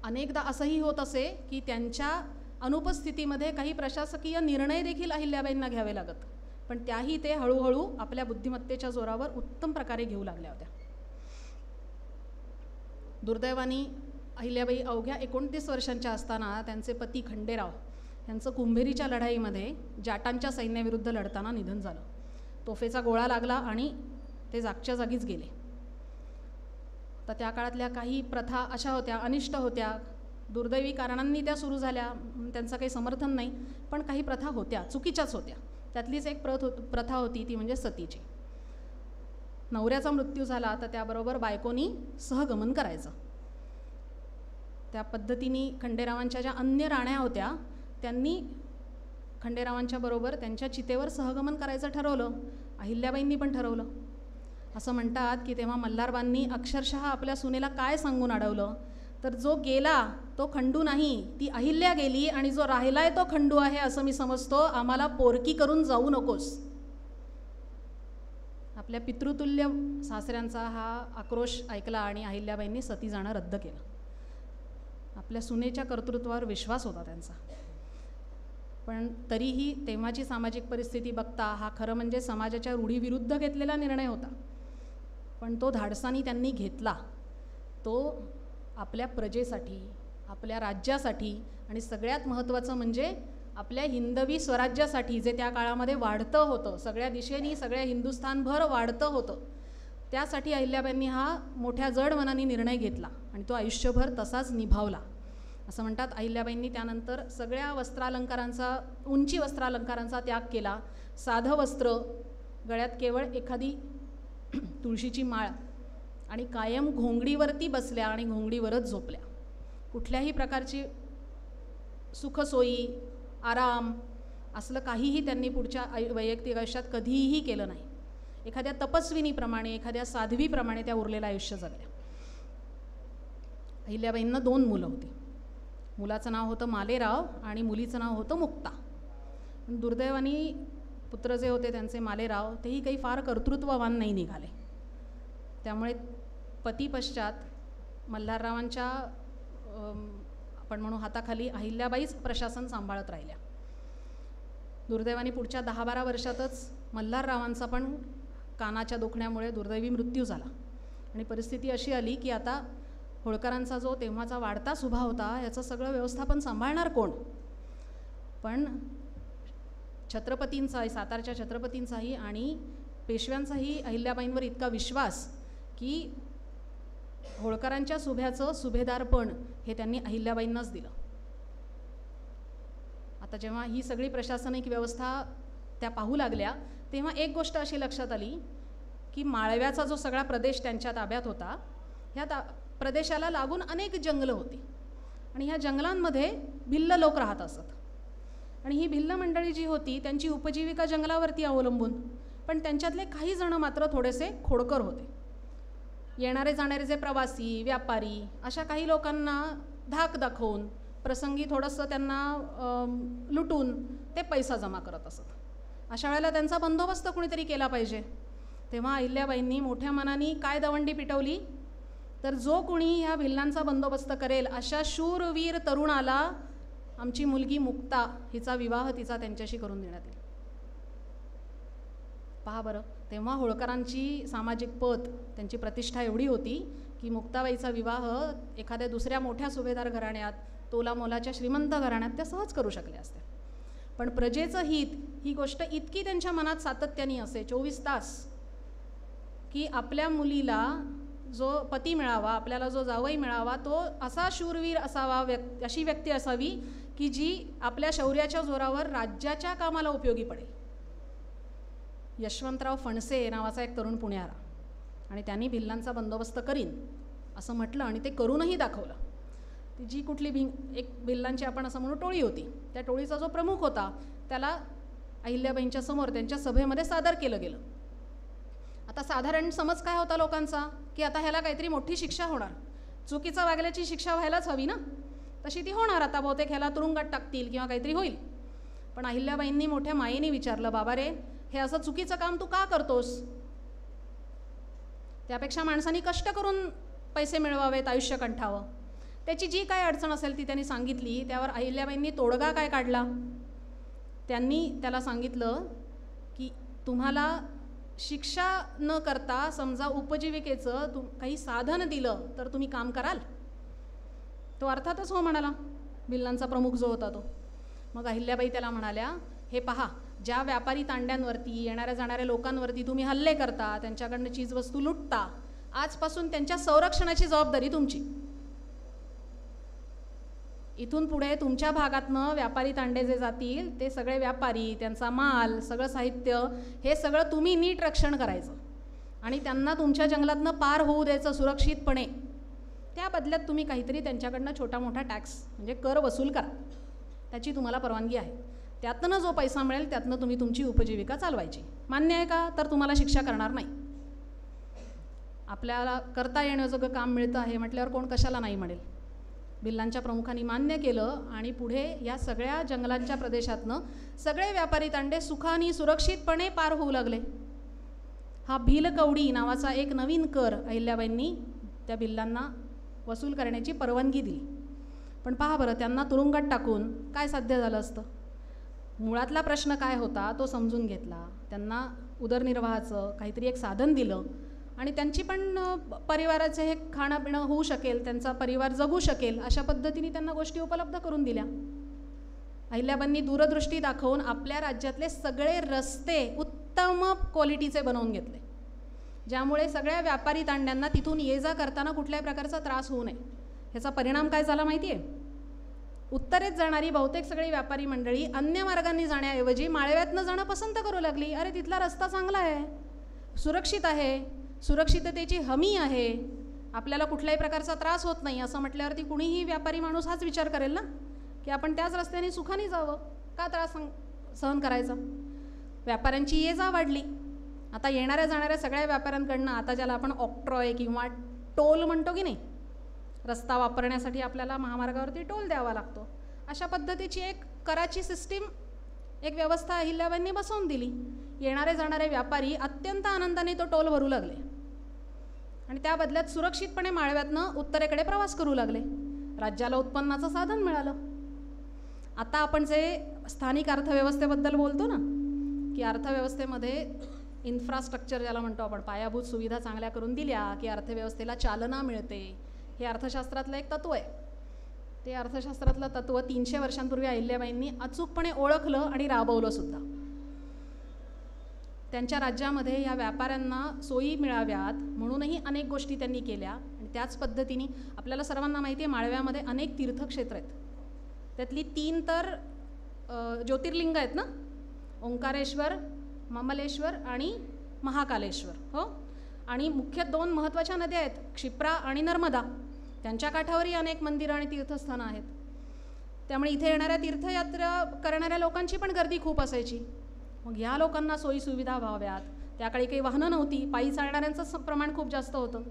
अनेकदा असंही होत असे की त्यांच्या अनुपस्थितीमध्ये काही प्रशासकीय निर्णय देखील अहिल्याबाईंना घ्यावे लागत, पण त्याही ते हळूहळू आपल्या बुद्धिमत्तेच्या जोरावर उत्तम प्रकारे घेऊ लागल्या होत्या. दुर्दैवाने अहिल्याबाई अवघ्या 29 वर्षांच्या असताना त्यांचे पती खंडेराव यांचं कुंभेरीच्या लढाईमध्ये जाटांच्या सैन्याविरुद्ध लढताना निधन झालं. तोफेचा गोळा लागला आणि ते जागच्या जागीच गेले. तर त्या काळातल्या काही प्रथा अशा होत्या, अनिष्ट होत्या, दुर्दैवी कारणांनी त्या सुरू झाल्या, त्यांचं काही समर्थन नाही, पण काही प्रथा होत्या, चुकीच्याच होत्या. त्यातलीच एक प्रथा होती ती म्हणजे सतीची. नवऱ्याचा मृत्यू झाला तर त्याबरोबर बायकोनी सहगमन करायचं. त्या पद्धतीने खंडेरावांच्या ज्या अन्य राण्या होत्या त्यांनी खंडेरावांच्या बरोबर त्यांच्या चितेवर सहगमन करायचं ठरवलं. अहिल्याबाईंनी पण ठरवलं. असं म्हणतात की तेव्हा मल्हारबांनी अक्षरशः आपल्या सुनेला काय सांगून अडवलं तर जो गेला तो खंडू नाही, ती अहिल्या गेली, आणि जो राहिलाय तो खंडू आहे असं मी समजतो, आम्हाला पोरकी करून जाऊ नकोस. आपल्या पितृतुल्य सासऱ्यांचा हा आक्रोश ऐकला आणि अहिल्याबाईंनी सती जाणं रद्द केलं. आपल्या सुनेच्या कर्तृत्वावर विश्वास होता त्यांचा, पण तरीही तेव्हाची सामाजिक परिस्थिती बघता हा खरं म्हणजे समाजाच्या रूढीविरुद्ध घेतलेला निर्णय होता, पण तो धाडसानी त्यांनी घेतला. तो आपल्या प्रजेसाठी, आपल्या राज्यासाठी आणि सगळ्यात महत्त्वाचं म्हणजे आपल्या हिंदवी स्वराज्यासाठी, जे त्या काळामध्ये वाढतं होतं, सगळ्या दिशेने सगळ्या हिंदुस्थानभर वाढतं होतं, त्यासाठी अहिल्याबाईंनी हा मोठ्या जड मनाने निर्णय घेतला आणि तो आयुष्यभर तसाच निभावला. असं म्हणतात अहिल्याबाईंनी त्यानंतर सगळ्या वस्त्रालंकारांचा, उंची वस्त्रालंकारांचा त्याग केला. साधं वस्त्र, गळ्यात केवळ एखादी तुळशीची माळ आणि कायम घोंगडीवरती बसल्या आणि घोंगडीवरच झोपल्या. कुठल्याही प्रकारची सुखसोयी, आराम असलं काहीही त्यांनी पुढच्या वैयक्तिक आयुष्यात कधीही केलं नाही. एखाद्या तपस्विनीप्रमाणे, एखाद्या साध्वीप्रमाणे त्या उरलेलं आयुष्य जगल्या. अहिल्याबाईंना 2 मुलं होती. मुलाचं नाव होतं मालेराव आणि मुलीचं नाव होतं मुक्ता. पण दुर्दैवाने पुत्र जे होते त्यांचे मालेराव तेही काही फार कर्तृत्ववान नाही निघाले. त्यामुळे पतीपश्चात मल्हाररावांच्या आपण म्हणू हाताखाली अहिल्याबाईच प्रशासन सांभाळत राहिल्या. दुर्दैवाने पुढच्या 10-12 वर्षातच मल्हाररावांचा पण कानाच्या दुखण्यामुळे दुर्दैवी मृत्यू झाला. आणि परिस्थिती अशी आली की आता होळकरांचा जो तेव्हाचा वाढता स्वभाव होता याचं सगळं व्यवस्थापन सांभाळणार कोण. पण छत्रपतींचाही, सातारच्या छत्रपतींचाही आणि पेशव्यांचाही अहिल्याबाईंवर इतका विश्वास की होळकरांच्या सुभ्याचं सुभेदारपण हे त्यांनी अहिल्याबाईंनाच दिलं. आता जेव्हा ही सगळी प्रशासनिक व्यवस्था त्या पाहू लागल्या तेव्हा एक गोष्ट अशी लक्षात आली की माळव्याचा जो सगळा प्रदेश त्यांच्या ताब्यात होता, ह्या प्रदेशाला लागून अनेक जंगलं होती आणि ह्या जंगलांमध्ये भिल्ल लोक राहत असत. आणि ही भिल्ल मंडळी जी होती त्यांची उपजीविका जंगलावरती अवलंबून, पण त्यांच्यातले काही जण मात्र थोडेसे खोडकर होते. येणारे जाणारे जे प्रवासी, व्यापारी अशा काही लोकांना धाक दाखवून प्रसंगी थोडंसं त्यांना लुटून ते पैसा जमा करत असत. अशा वेळेला त्यांचा बंदोबस्त कुणीतरी केला पाहिजे. तेव्हा अहिल्याबाईंनी मोठ्या मनाने काय दवंडी पिटवली तर जो कुणी ह्या भिल्लांचा बंदोबस्त करेल अशा शूरवीर तरुणाला आमची मुलगी मुक्ता हिचा विवाह तिचा त्यांच्याशी करून देण्यात येईल. पहा बरं, तेव्हा होळकरांची सामाजिक पत, त्यांची प्रतिष्ठा एवढी होती की मुक्ताबाईचा विवाह एखाद्या दुसऱ्या मोठ्या सुभेदार घराण्यात, तोलामोलाच्या श्रीमंत घराण्यात त्या सहज करू शकल्या असत्या. पण प्रजेचं हित ही गोष्ट इतकी त्यांच्या मनात सातत्याने असे 24 तास की आपल्या मुलीला जो पती मिळावा, आपल्याला जो जावई मिळावा तो असा शूरवीर असावा, अशी व्यक्ती असावी की जी आपल्या शौर्याच्या जोरावर राज्याच्या कामाला उपयोगी पडेल. यशवंतराव फणसे नावाचा एक तरुण पुण्यारा, आणि त्यांनी भिल्लांचा बंदोबस्त करीन असं म्हटलं आणि ते करूनही दाखवलं. ती जी कुठली एक भिल्लांची आपण असं म्हणू टोळी होती, त्या टोळीचा जो प्रमुख होता त्याला अहिल्याबाईंच्या समोर त्यांच्या सभेमध्ये सादर केलं गेलं. आता साधारण समज काय होता लोकांचा की आता ह्याला काहीतरी मोठी शिक्षा होणार, चुकीचा वागल्याची शिक्षा व्हायलाच हवी ना, तशी ती होणार. आता बहुतेक ह्याला तुरुंगात टाकतील किंवा काहीतरी होईल. पण अहिल्याबाईंनी मोठ्या मायेने विचारलं, बाबा रे, हे असं चुकीचं काम तू का करतोस? त्यापेक्षा माणसांनी कष्ट करून पैसे मिळवावेत, आयुष्य कंठावं. त्याची जी काय अडचण असेल ती त्यांनी सांगितली. त्यावर अहिल्याबाईंनी तोडगा काय काढला, त्यांनी त्याला सांगितलं की तुम्हाला शिक्षा न करता समजा उपजीविकेचं काही साधन दिलं तर तुम्ही काम कराल? तो अर्थातच हो म्हणाला, भिल्लांचा प्रमुख जो होता तो. मग अहिल्याबाई त्याला म्हणाल्या, हे पहा, ज्या व्यापारी तांड्यांवरती, येणाऱ्या जाणाऱ्या लोकांवरती तुम्ही हल्ले करता, त्यांच्याकडनं चीजवस्तू लुटता, आजपासून त्यांच्या संरक्षणाची जबाबदारी तुमची. इथून पुढे तुमच्या भागातनं व्यापारी तांडे जे जातील ते सगळे व्यापारी, त्यांचा माल, सगळं साहित्य, हे सगळं तुम्ही नीट रक्षण करायचं आणि त्यांना तुमच्या जंगलातनं पार होऊ द्यायचं सुरक्षितपणे. त्या बदल्यात तुम्ही काहीतरी त्यांच्याकडनं छोटा मोठा टॅक्स म्हणजे कर वसूल करा, त्याची तुम्हाला परवानगी आहे. त्यातनं जो पैसा मिळेल त्यातनं तुम्ही तुमची उपजीविका चालवायची. मान्य आहे का? तर तुम्हाला शिक्षा करणार नाही. आपल्याला करता येण्याजोगं काम मिळतं आहे म्हटल्यावर कोण कशाला नाही म्हणेल. भिल्लांच्या प्रमुखांनी मान्य केलं आणि पुढे या सगळ्या जंगलांच्या प्रदेशातनं सगळे व्यापारी तांडे सुखाने सुरक्षितपणे पार होऊ लागले. हा भिलकवडी नावाचा एक नवीन कर अहिल्याबाईंनी त्या भिल्लांना वसूल करण्याची परवानगी दिली. पण पहा बरं, त्यांना तुरुंगात टाकून काय साध्य झालं असतं? मुळातला प्रश्न काय होता तो समजून घेतला, त्यांना उदरनिर्वाहाचं काहीतरी एक साधन दिलं आणि त्यांची पण परिवाराचे हे खाणं पिणं होऊ शकेल, त्यांचा परिवार जगू शकेल अशा पद्धतीने त्यांना गोष्टी उपलब्ध करून दिल्या. अहिल्याबाईंनी दूरदृष्टी दाखवून आपल्या राज्यातले सगळे रस्ते उत्तम क्वालिटीचे बनवून घेतले, ज्यामुळे सगळ्या व्यापारी तांड्यांना तिथून ये जा करताना कुठल्याही प्रकारचा त्रास होऊ नये. ह्याचा परिणाम काय झाला माहिती आहे? उत्तरेत जाणारी बहुतेक सगळी व्यापारी मंडळी अन्य मार्गांनी जाण्याऐवजी माळव्यातनं जाणं पसंत करू लागली. अरे, तिथला रस्ता चांगला आहे, सुरक्षित आहे, सुरक्षिततेची हमी आहे, आपल्याला कुठल्याही प्रकारचा त्रास होत नाही असं म्हटल्यावरती कुणीही व्यापारी माणूस हाच विचार करेल ना की आपण त्याच रस्त्याने सुखाने जावं, का त्रास सहन करायचा. व्यापाऱ्यांची ये जा वाढली. आता येणाऱ्या जाणाऱ्या सगळ्या व्यापाऱ्यांकडनं, आता ज्याला आपण ऑक्ट्रॉय किंवा टोल म्हणतो की नाही, रस्ता वापरण्यासाठी आपल्याला महामार्गावरती टोल द्यावा लागतो, अशा पद्धतीची एक कराची सिस्टीम, एक व्यवस्था अहिल्याबाईंनी बसवून दिली. येणारे जाणारे व्यापारी अत्यंत आनंदाने तो टोल भरू लागले आणि त्या बदल्यात सुरक्षितपणे माळव्यातनं उत्तरेकडे प्रवास करू लागले. राज्याला उत्पन्नाचं साधन मिळालं. आता आपण जे स्थानिक अर्थव्यवस्थेबद्दल बोलतो ना, की अर्थव्यवस्थेमध्ये इन्फ्रास्ट्रक्चर ज्याला म्हणतो आपण, पायाभूत सुविधा चांगल्या करून दिल्या की अर्थव्यवस्थेला चालना मिळते, हे अर्थशास्त्रातलं एक तत्त्व आहे. ते अर्थशास्त्रातलं तत्त्व 300 वर्षांपूर्वी अहिल्याबाईंनी अचूकपणे ओळखलं आणि राबवलं सुद्धा. त्यांच्या राज्यामध्ये या व्यापाऱ्यांना सोयी मिळाव्यात म्हणूनही अनेक गोष्टी त्यांनी केल्या. आणि त्याच पद्धतीने आपल्याला सर्वांना माहिती आहे, माळव्यामध्ये अनेक तीर्थक्षेत्र आहेत. त्यातली 3 तर ज्योतिर्लिंग आहेत ना, ओंकारेश्वर, ममलेश्वर आणि महाकालेश्वर. हो, आणि मुख्य 2 महत्त्वाच्या नद्या आहेत, क्षिप्रा आणि नर्मदा. त्यांच्या काठावरही अनेक मंदिरं आणि तीर्थस्थानं आहेत. त्यामुळे इथे येणाऱ्या तीर्थयात्रा करणाऱ्या लोकांची पण गर्दी खूप असायची. मग या लोकांना सोयीसुविधा व्हाव्यात. त्याकाळी काही वाहनं नव्हती, पायी चालणाऱ्यांचं प्रमाण खूप जास्त होतं.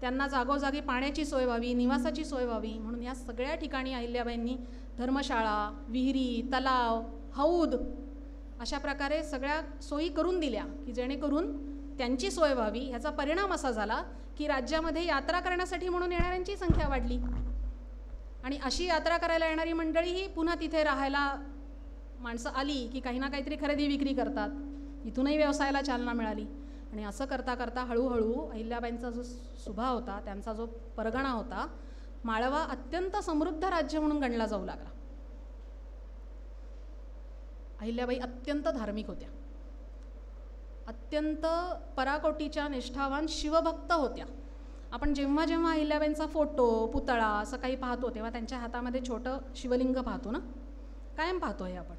त्यांना जागोजागी पाण्याची सोय व्हावी, निवासाची सोय व्हावी म्हणून या सगळ्या ठिकाणी अहिल्याबाईंनी धर्मशाळा, विहिरी, तलाव, हौद अशा प्रकारे सगळ्या सोयी करून दिल्या की जेणेकरून त्यांची सोय व्हावी. ह्याचा परिणाम असा झाला की राज्यामध्ये यात्रा करण्यासाठी म्हणून येणाऱ्यांची संख्या वाढली. आणि अशी यात्रा करायला येणारी मंडळीही पुन्हा तिथे राहायला माणसं आली की काही ना काहीतरी खरेदी विक्री करतात. इथूनही व्यवसायाला चालना मिळाली. आणि असं करता करता हळूहळू अहिल्याबाईंचा जो सुभा होता, त्यांचा जो परगणा होता, माळवा अत्यंत समृद्ध राज्य म्हणून गणला जाऊ लागला. अहिल्याबाई अत्यंत धार्मिक होत्या, अत्यंत पराकोटीच्या निष्ठावान शिवभक्त होत्या. आपण जेव्हा जेव्हा अहिल्याबाईंचा फोटो, पुतळा असं काही पाहतो तेव्हा त्यांच्या हातामध्ये छोटं शिवलिंग पाहतो ना, कायम पाहतो आहे आपण.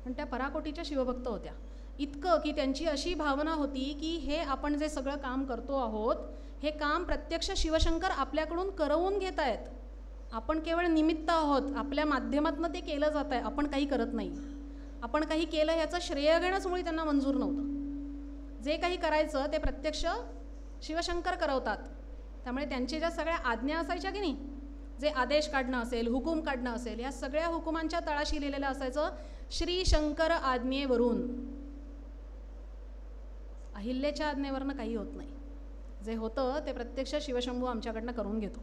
पण त्या पराकोटीच्या शिवभक्त होत्या. इतकं की त्यांची अशी भावना होती की हे आपण जे सगळं काम करतो आहोत, हे काम प्रत्यक्ष शिवशंकर आपल्याकडून करवून घेत आहेत. आपण केवळ निमित्त आहोत, आपल्या माध्यमातून ते केलं जात आहे, आपण काही करत नाही. आपण काही केलं ह्याचं श्रेय घेणंच मुळी त्यांना मंजूर नव्हतं. जे काही करायचं ते प्रत्यक्ष शिवशंकर करवतात. त्यामुळे त्यांच्या ज्या सगळ्या आज्ञा असायच्या की नाही, जे आदेश काढणं असेल, हुकूम काढणं असेल, ह्या सगळ्या हुकुमांच्या तळाशी लिहिलेलं असायचं श्री शंकर आज्ञेवरून. अहिल्याच्या आज्ञेवरनं काही होत नाही. जे होतं ते प्रत्यक्ष शिवशंभू आमच्याकडनं करून घेतो.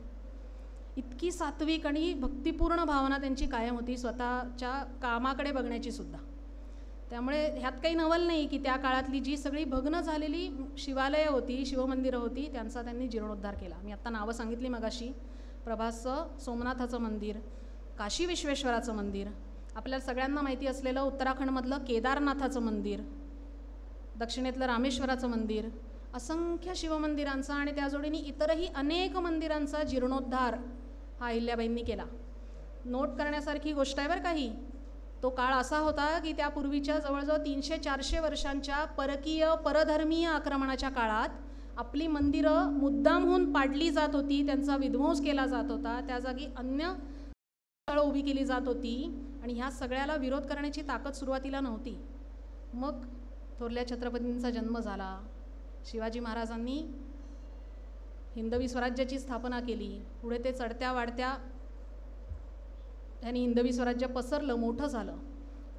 इतकी सात्विक आणि भक्तिपूर्ण भावना त्यांची कायम होती, स्वतःच्या कामाकडे बघण्याची सुद्धा. त्यामुळे ह्यात काही नवल नाही की त्या काळातली जी सगळी भग्न झालेली शिवालयं होती, शिवमंदिरं होती, त्यांचा त्यांनी जीर्णोद्धार केला. मी आत्ता नावं सांगितली मगाशी. प्रभासचं सोमनाथाचं मंदिर, काशी विश्वेश्वराचं मंदिर, आपल्याला सगळ्यांना माहिती असलेलं उत्तराखंडमधलं केदारनाथाचं मंदिर, दक्षिणेतलं रामेश्वराचं मंदिर, असंख्य शिवमंदिरांचा आणि त्या जोडीने इतरही अनेक मंदिरांचा जीर्णोद्धार हा अहिल्याबाईंनी केला. नोट करण्यासारखी गोष्ट आहे बरं काही. तो काळ असा होता की त्यापूर्वीच्या जवळजवळ 300-400 वर्षांच्या परकीय परधर्मीय आक्रमणाच्या काळात आपली मंदिरं मुद्दामहून पाडली जात होती, त्यांचा विध्वंस केला जात होता, त्या जागी अन्य स्थळं उभी केली जात होती. आणि ह्या सगळ्याला विरोध करण्याची ताकद सुरुवातीला नव्हती. मग थोरल्या छत्रपतींचा जन्म झाला. शिवाजी महाराजांनी हिंदवी स्वराज्याची स्थापना केली. पुढे ते चढत्या वाढत्या त्यांनी हिंदवी स्वराज्य पसरलं, मोठं झालं.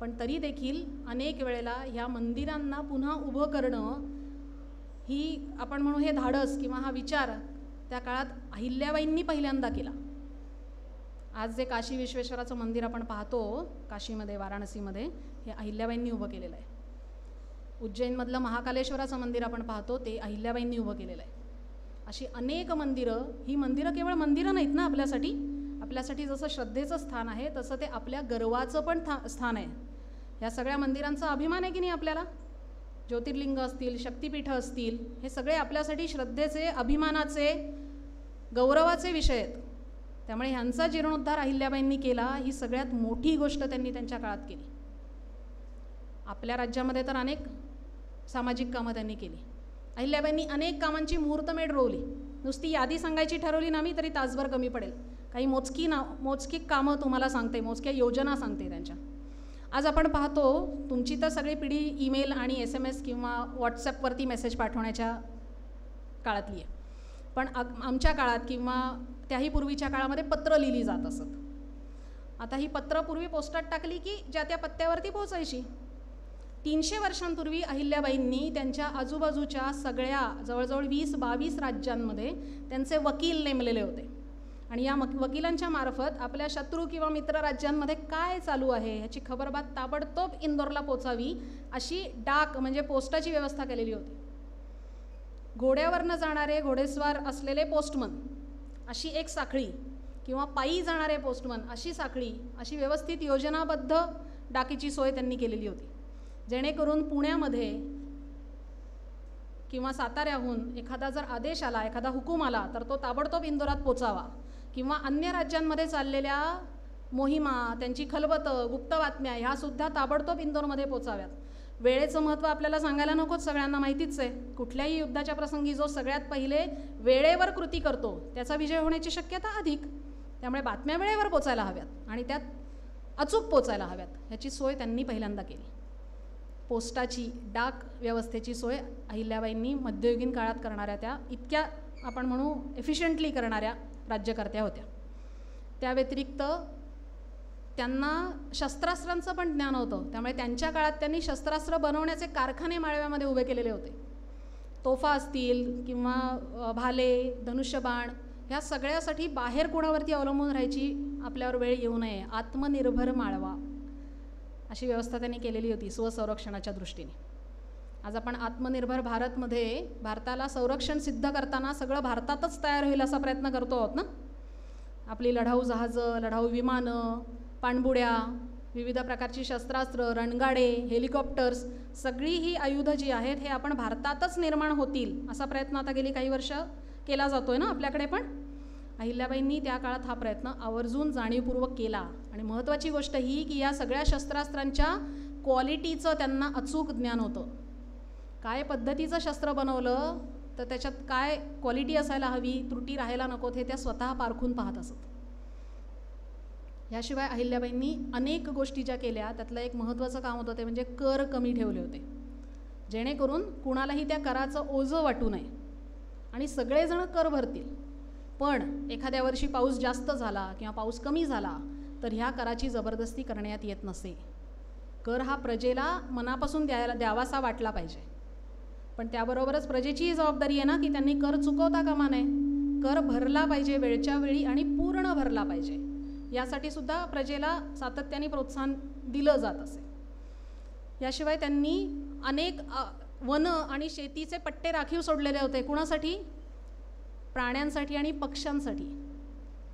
पण तरी देखील अनेक वेळेला ह्या मंदिरांना पुन्हा उभं करणं ही आपण म्हणू हे धाडस किंवा हा विचार त्या काळात अहिल्याबाईंनी पहिल्यांदा केला. आज जे काशी विश्वेश्वराचं मंदिर आपण पाहतो काशीमध्ये, वाराणसीमध्ये, हे अहिल्याबाईंनी उभं केलेलं आहे. उज्जैनमधलं महाकालेश्वराचं मंदिर आपण पाहतो ते अहिल्याबाईंनी उभं केलेलं आहे. अशी अनेक मंदिरं, ही मंदिरं केवळ मंदिरं नाहीत ना आपल्यासाठी. आपल्यासाठी जसं श्रद्धेचं स्थान आहे तसं ते आपल्या गर्वाचं पण स्थान आहे. ह्या सगळ्या मंदिरांचा अभिमान आहे की नाही आपल्याला. ज्योतिर्लिंग असतील, शक्तिपीठं असतील, हे सगळे आपल्यासाठी श्रद्धेचे, अभिमानाचे, गौरवाचे विषय आहेत. त्यामुळे ह्यांचा जीर्णोद्धार अहिल्याबाईंनी केला. ही सगळ्यात मोठी गोष्ट त्यांनी त्यांच्या काळात केली. आपल्या राज्यामध्ये तर अनेक सामाजिक कामं त्यांनी केली. अहिल्याबाईंनी अनेक कामांची मुहूर्तमेढ रोवली. नुसती यादी सांगायची ठरवली ना मी तरी तासभर कमी पडेल. काही मोजकी कामं तुम्हाला सांगते, मोजक्या योजना सांगते त्यांच्या. आज आपण पाहतो तुमची तर सगळी पिढी ईमेल आणि SMS किंवा व्हॉट्सॲपवरती मेसेज पाठवण्याच्या काळातली आहे. पण आमच्या काळात किंवा त्याही पूर्वीच्या काळामध्ये पत्र लिहिली जात असत. आता ही पत्र पूर्वी पोस्टात टाकली की ज्या त्या पत्त्यावरती पोहोचायची. 300 वर्षांपूर्वी अहिल्याबाईंनी त्यांच्या आजूबाजूच्या सगळ्या जवळजवळ 20-22 राज्यांमध्ये त्यांचे वकील नेमलेले होते. आणि या वकिलांच्या मार्फत आपल्या शत्रू किंवा मित्र राज्यांमध्ये काय चालू आहे ह्याची खबरबात ताबडतोब इंदोरला पोचावी अशी डाक म्हणजे पोस्टाची व्यवस्था केलेली होती. घोड्यावरनं जाणारे घोडेस्वार असलेले पोस्टमन अशी एक साखळी किंवा पायी जाणारे पोस्टमन अशी साखळी, अशी व्यवस्थित योजनाबद्ध डाकीची सोय त्यांनी केलेली होती, जेणेकरून पुण्यामध्ये किंवा साताऱ्याहून एखादा जर आदेश आला, एखादा हुकूम आला, तर तो ताबडतोब इंदोरात पोचावा किंवा अन्य राज्यांमध्ये चाललेल्या मोहिमा, त्यांची खलबतं, गुप्त बातम्या ह्यासुद्धा ताबडतोब इंदोरमध्ये पोचाव्यात. वेळेचं महत्त्व आपल्याला सांगायला नकोच, सगळ्यांना माहितीच आहे. कुठल्याही युद्धाच्या प्रसंगी जो सगळ्यात पहिले वेळेवर कृती करतो त्याचा विजय होण्याची शक्यता अधिक. त्यामुळे बातम्या वेळेवर पोचायला हव्यात आणि त्यात अचूक पोचायला हव्यात, ह्याची सोय त्यांनी पहिल्यांदा केली. पोस्टाची, डाक व्यवस्थेची सोय अहिल्याबाईंनी मध्ययुगीन काळात करणाऱ्या, त्या इतक्या आपण म्हणू एफिशियंटली करणाऱ्या राज्यकर्त्या होत्या. त्या व्यतिरिक्त त्यांना शस्त्रास्त्रांचं पण ज्ञान होतं, त्यामुळे त्यांच्या काळात त्यांनी शस्त्रास्त्र बनवण्याचे कारखाने माळव्यामध्ये उभे केलेले होते. तोफा असतील किंवा भाले, धनुष्यबाण ह्या सगळ्यासाठी बाहेर कोणावरती अवलंबून राहायची आपल्यावर वेळ येऊ नये, आत्मनिर्भर माळवा अशी व्यवस्था त्यांनी केलेली होती स्वसंरक्षणाच्या दृष्टीने. आज आपण आत्मनिर्भर भारतमध्ये भारताला संरक्षण सिद्ध करताना सगळं भारतातच तयार होईल असा प्रयत्न करतो आहोत ना. आपली लढाऊ जहाजं, लढाऊ विमानं, पाणबुड्या, विविध प्रकारची शस्त्रास्त्र, रणगाडे, हेलिकॉप्टर्स, सगळी ही आयुधं जी आहेत हे आपण भारतातच निर्माण होतील असा प्रयत्न आता गेली काही वर्ष केला जातोय ना आपल्याकडे पण. अहिल्याबाईंनी त्या काळात हा प्रयत्न आवर्जून जाणीवपूर्वक केला. आणि महत्त्वाची गोष्ट ही की या सगळ्या शस्त्रास्त्रांच्या क्वालिटीचं त्यांना अचूक ज्ञान होतं. काय पद्धतीचं शस्त्र बनवलं तर त्याच्यात काय क्वालिटी असायला हवी, त्रुटी राहायला नकोत, हे त्या स्वतः पारखून पाहत असत. याशिवाय अहिल्याबाईंनी अनेक गोष्टी ज्या केल्या त्यातलं एक महत्त्वाचं काम होतं ते म्हणजे कर कमी ठेवले होते, जेणेकरून कुणालाही त्या कराचं ओझं वाटू नये आणि सगळेजण कर भरतील. पण एखाद्या वर्षी पाऊस जास्त झाला किंवा पाऊस कमी झाला तर ह्या कराची जबरदस्ती करण्यात येत नसे. कर हा प्रजेला मनापासून द्यावासा वाटला पाहिजे, पण त्याबरोबरच प्रजेचीही जबाबदारी आहे ना की त्यांनी कर चुकवता कामा नये. कर भरला पाहिजे वेळच्या वेळी आणि पूर्ण भरला पाहिजे, यासाठी सुद्धा प्रजेला सातत्याने प्रोत्साहन दिलं जात असे. याशिवाय त्यांनी अनेक वन आणि शेतीचे पट्टे राखीव सोडलेले होते. कुणासाठी? प्राण्यांसाठी आणि पक्ष्यांसाठी.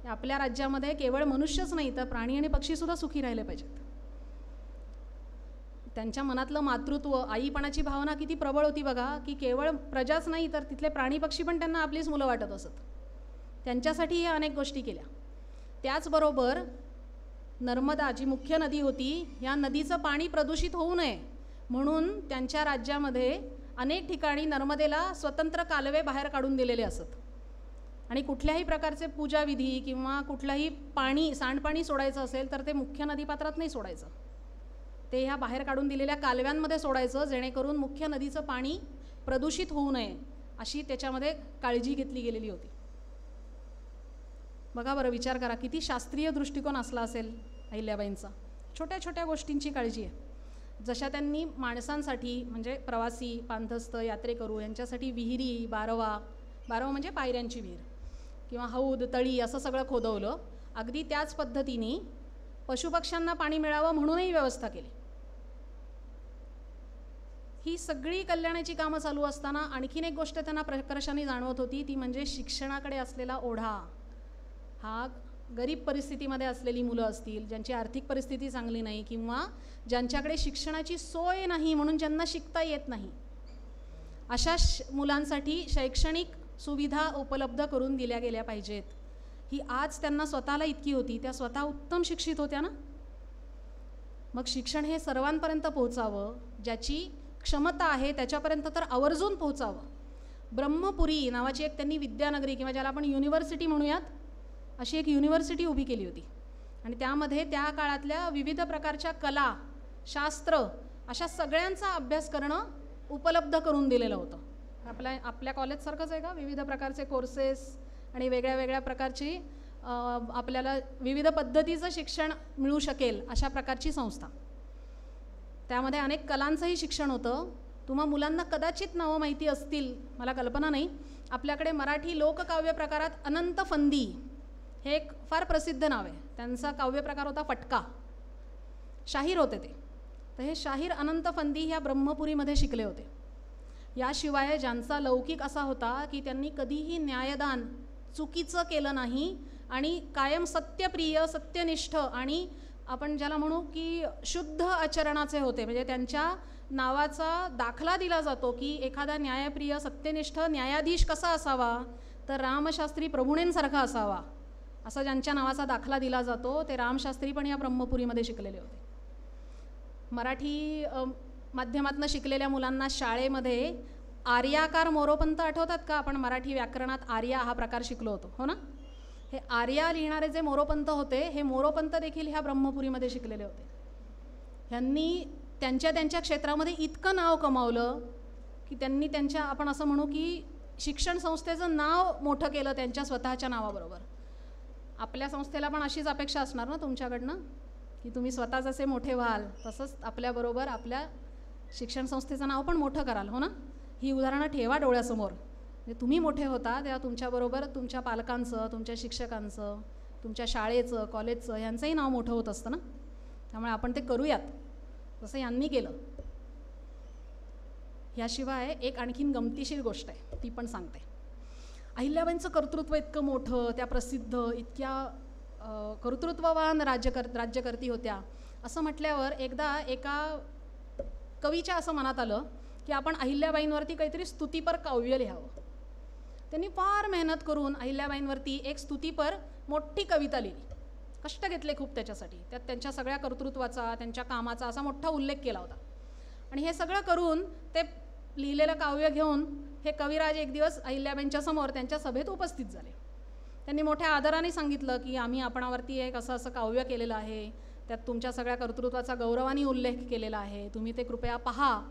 आपल्या राज्यामध्ये केवळ मनुष्यच नाही तर प्राणी आणि पक्षीसुद्धा सुखी राहिले पाहिजेत. त्यांच्या मनातलं मातृत्व, आईपणाची भावना किती प्रबळ होती बघा, की केवळ प्रजाच नाही तर तिथले प्राणी पक्षी पण त्यांना आपलीच मुलं वाटत असत. त्यांच्यासाठी या अनेक गोष्टी केल्या. त्याचबरोबर नर्मदा जी मुख्य नदी होती, या नदीचं पाणी प्रदूषित होऊ नये म्हणून त्यांच्या राज्यामध्ये अनेक ठिकाणी नर्मदेला स्वतंत्र कालवे बाहेर काढून दिलेले असत आणि कुठल्याही प्रकारचे पूजाविधी किंवा कुठलंही पाणी, सांडपाणी सोडायचं असेल तर ते मुख्य नदीपात्रात नाही सोडायचं, ते ह्या बाहेर काढून दिलेल्या कालव्यांमध्ये सोडायचं, जेणेकरून मुख्य नदीचं पाणी प्रदूषित होऊ नये अशी त्याच्यामध्ये काळजी घेतली गेलेली होती. बघा बरं, विचार करा किती शास्त्रीय दृष्टिकोन असला असेल अहिल्याबाईंचा. छोट्या छोट्या गोष्टींची काळजी आहे. जशा त्यांनी माणसांसाठी म्हणजे प्रवासी, पांथस्थ, यात्रेकरू यांच्यासाठी विहिरी, बारवा म्हणजे पायऱ्यांची विहीर किंवा हौद, तळी असं सगळं खोदवलं. अगदी त्याच पद्धतीने पशुपक्ष्यांना पाणी मिळावं म्हणूनही व्यवस्था केली. ही सगळी कल्याणाची कामं चालू असताना आणखीन एक गोष्ट त्यांना प्रकर्षाने जाणवत होती, ती म्हणजे शिक्षणाकडे असलेला ओढा. हा गरीब परिस्थितीमध्ये असलेली मुलं असतील, ज्यांची आर्थिक परिस्थिती चांगली नाही किंवा ज्यांच्याकडे शिक्षणाची सोय नाही म्हणून ज्यांना शिकता येत नाही, अशा मुलांसाठी शैक्षणिक सुविधा उपलब्ध करून दिल्या गेल्या पाहिजेत. ही आज त्यांना स्वतःला इतकी होती. त्या स्वतः उत्तम शिक्षित होत्या ना. मग शिक्षण हे सर्वांपर्यंत पोहोचावं, ज्याची क्षमता आहे त्याच्यापर्यंत तर आवर्जून पोहोचावं. ब्रह्मपुरी नावाची एक त्यांनी विद्यानगरी किंवा ज्याला आपण युनिव्हर्सिटी म्हणूयात, अशी एक युनिव्हर्सिटी उभी केली होती आणि त्यामध्ये त्या काळातल्या विविध प्रकारच्या कला, शास्त्र अशा सगळ्यांचा अभ्यास करणं उपलब्ध करून दिलेलं होतं. आपल्या कॉलेजसारखंच आहे का? विविध प्रकारचे कोर्सेस आणि वेगळ्या वेगळ्या प्रकारची आपल्याला विविध पद्धतीचं शिक्षण मिळू शकेल अशा प्रकारची संस्था. त्यामध्ये अनेक कलांचंही शिक्षण होतं. तुम्हा मुलांना कदाचित नावं माहिती असतील, मला कल्पना नाही. आपल्याकडे मराठी लोककाव्य प्रकारात अनंत फंदी हे एक फार प्रसिद्ध नाव आहे. त्यांचा काव्यप्रकार होता फटका. शाहीर होते ते. तर हे शाहीर अनंत फंदी ह्या ब्रह्मपुरीमध्ये शिकले होते. याशिवाय ज्यांचा लौकिक असा होता की त्यांनी कधीही न्यायदान चुकीचं केलं नाही आणि कायम सत्यप्रिय, सत्यनिष्ठ आणि आपण ज्याला म्हणू की शुद्ध आचरणाचे होते. म्हणजे त्यांच्या नावाचा दाखला दिला जातो की एखादा न्यायप्रिय, सत्यनिष्ठ न्यायाधीश कसा असावा, तर रामशास्त्री प्रभुणेंसारखा असावा, असा ज्यांच्या नावाचा दाखला दिला जातो ते रामशास्त्री पण या ब्रह्मपुरीमध्ये शिकलेले होते. मराठी माध्यमातून शिकलेल्या मुलांना शाळेमध्ये आर्याकार मोरोपंत आठवतात का? आपण मराठी व्याकरणात आर्या हा प्रकार शिकलो होतो, हो ना? हे आर्या लिहिणारे जे मोरोपंत होते, हे मोरोपंत देखील ह्या ब्रह्मपुरीमध्ये शिकलेले होते. ह्यांनी त्यांच्या त्यांच्या क्षेत्रामध्ये इतकं नाव कमावलं की त्यांनी त्यांच्या, आपण असं म्हणू की शिक्षण संस्थेचं नाव मोठं केलं त्यांच्या स्वतःच्या नावाबरोबर. आपल्या संस्थेला पण अशीच अपेक्षा असणार ना तुमच्याकडनं की तुम्ही स्वतः जसे मोठे व्हाल तसंच आपल्याबरोबर आपल्या शिक्षण संस्थेचं नाव पण मोठं कराल, हो ना? ही उदाहरणं ठेवा डोळ्यासमोर. म्हणजे तुम्ही मोठे होता तेव्हा तुमच्याबरोबर तुमच्या पालकांचं, तुमच्या शिक्षकांचं, तुमच्या शाळेचं, कॉलेजचं यांचंही नाव मोठं होत असतं ना. त्यामुळे आपण ते करूयात जसं यांनी केलं. याशिवाय एक आणखीन गमतीशीर गोष्ट आहे, ती पण सांगते. अहिल्याबाईंचं कर्तृत्व इतकं मोठं, त्या प्रसिद्ध, इतक्या कर्तृत्ववान राज्यकर्ती होत्या असं म्हटल्यावर एकदा एका कवीच्या असं मनात आलं की आपण अहिल्याबाईंवरती काहीतरी स्तुतीपर काव्य लिहावं. त्यांनी फार मेहनत करून अहिल्याबाईंवरती एक स्तुतीपर मोठी कविता लिहिली. कष्ट घेतले खूप त्याच्यासाठी. त्यात त्यांच्या सगळ्या कर्तृत्वाचा, त्यांच्या कामाचा असा मोठा उल्लेख केला होता. आणि हे सगळं करून ते लिहिलेलं काव्य घेऊन हे कविराज एक दिवस अहिल्याबाईंच्या समोर त्यांच्या सभेत उपस्थित झाले. त्यांनी मोठ्या आदराने सांगितलं की आम्ही आपणावरती एक असं असं काव्य केलेलं आहे, त्यात तुमच्या सगळ्या कर्तृत्वाचा गौरवाने उल्लेख केलेला आहे, तुम्ही ते कृपया पहा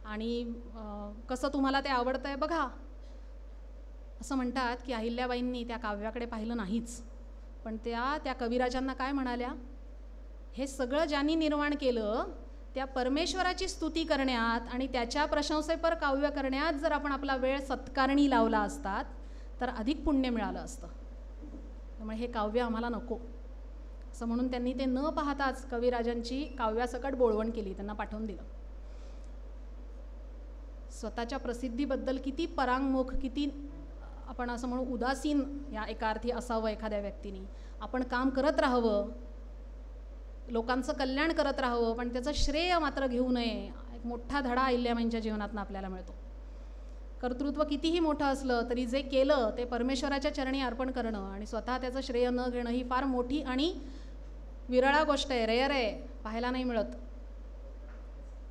आणि कसं तुम्हाला ते आवडतं आहे बघा. असं म्हणतात की अहिल्याबाईंनी त्या काव्याकडे पाहिलं नाहीच, पण त्या कविराजांना काय म्हणाल्या, हे सगळं ज्यांनी निर्माण केलं त्या परमेश्वराची स्तुती करण्यात आणि त्याच्या प्रशंसेपर काव्य करण्यात जर आपण आपला वेळ सत्कारणी लावला असतात तर अधिक पुण्य मिळालं असतं. त्यामुळे हे काव्य आम्हाला नको असं म्हणून त्यांनी ते न पाहताच कविराजांची काव्यासकट बोळवण केली, त्यांना पाठवून दिलं. स्वतःच्या प्रसिद्धीबद्दल किती परांगमुख, किती आपण असं म्हणू उदासीन या एका अर्थी असावं एखाद्या व्यक्तीने. आपण काम करत राहावं, लोकांचं कल्याण करत राहावं, पण त्याचं श्रेय मात्र घेऊ नये. एक मोठा धडा अहिल्याबाईंच्या जीवनातून आपल्याला मिळतो. कर्तृत्व कितीही मोठं असलं तरी जे केलं ते परमेश्वराच्या चरणी अर्पण करणं आणि स्वतः त्याचं श्रेय न घेणं ही फार मोठी आणि विरळा गोष्ट आहे, रेअर आहे, पाहायला नाही मिळत.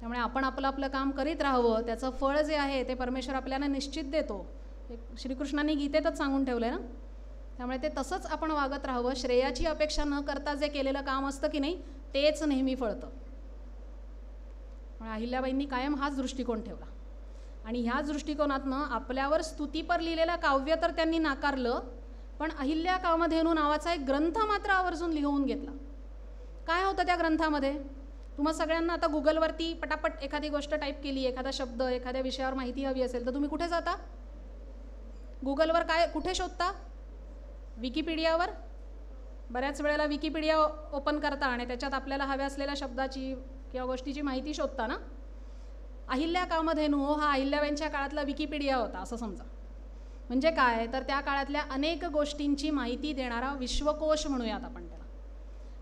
त्यामुळे आपण आपलं काम करीत राहावं, त्याचं फळ जे आहे ते परमेश्वर आपल्याला निश्चित देतो. श्रीकृष्णांनी गीतेतच सांगून ठेवलं आहे ना. त्यामुळे ते तसंच आपण वागत राहावं. श्रेयाची अपेक्षा न करता जे केलेलं काम असतं की नाही तेच नेहमी फळतं. पण अहिल्याबाईंनी कायम हाच दृष्टिकोन ठेवला आणि ह्याच दृष्टिकोनातनं आपल्यावर स्तुतीपर लिहिलेलं काव्य तर त्यांनी नाकारलं, पण अहिल्या कामधेनू नावाचा एक ग्रंथ मात्र आवर्जून लिहून घेतला. काय होतं त्या ग्रंथामध्ये? तुम्हा सगळ्यांना आता गुगलवरती पटापट एखादी गोष्ट टाईप केली, एखादा शब्द, एखाद्या विषयावर माहिती हवी असेल तर तुम्ही कुठे जाता? गुगलवर कुठे शोधता? विकिपीडियावर. बऱ्याच वेळेला विकिपीडिया ओपन करता आणि त्याच्यात आपल्याला हव्या असलेल्या शब्दाची किंवा गोष्टीची माहिती शोधता ना. अहिल्या कामधेनू हा अहिल्याबाईंच्या काळातला विकिपीडिया होता असं समजा. म्हणजे काय, तर त्या काळातल्या अनेक गोष्टींची माहिती देणारा विश्वकोश म्हणूयात आपण त्याला.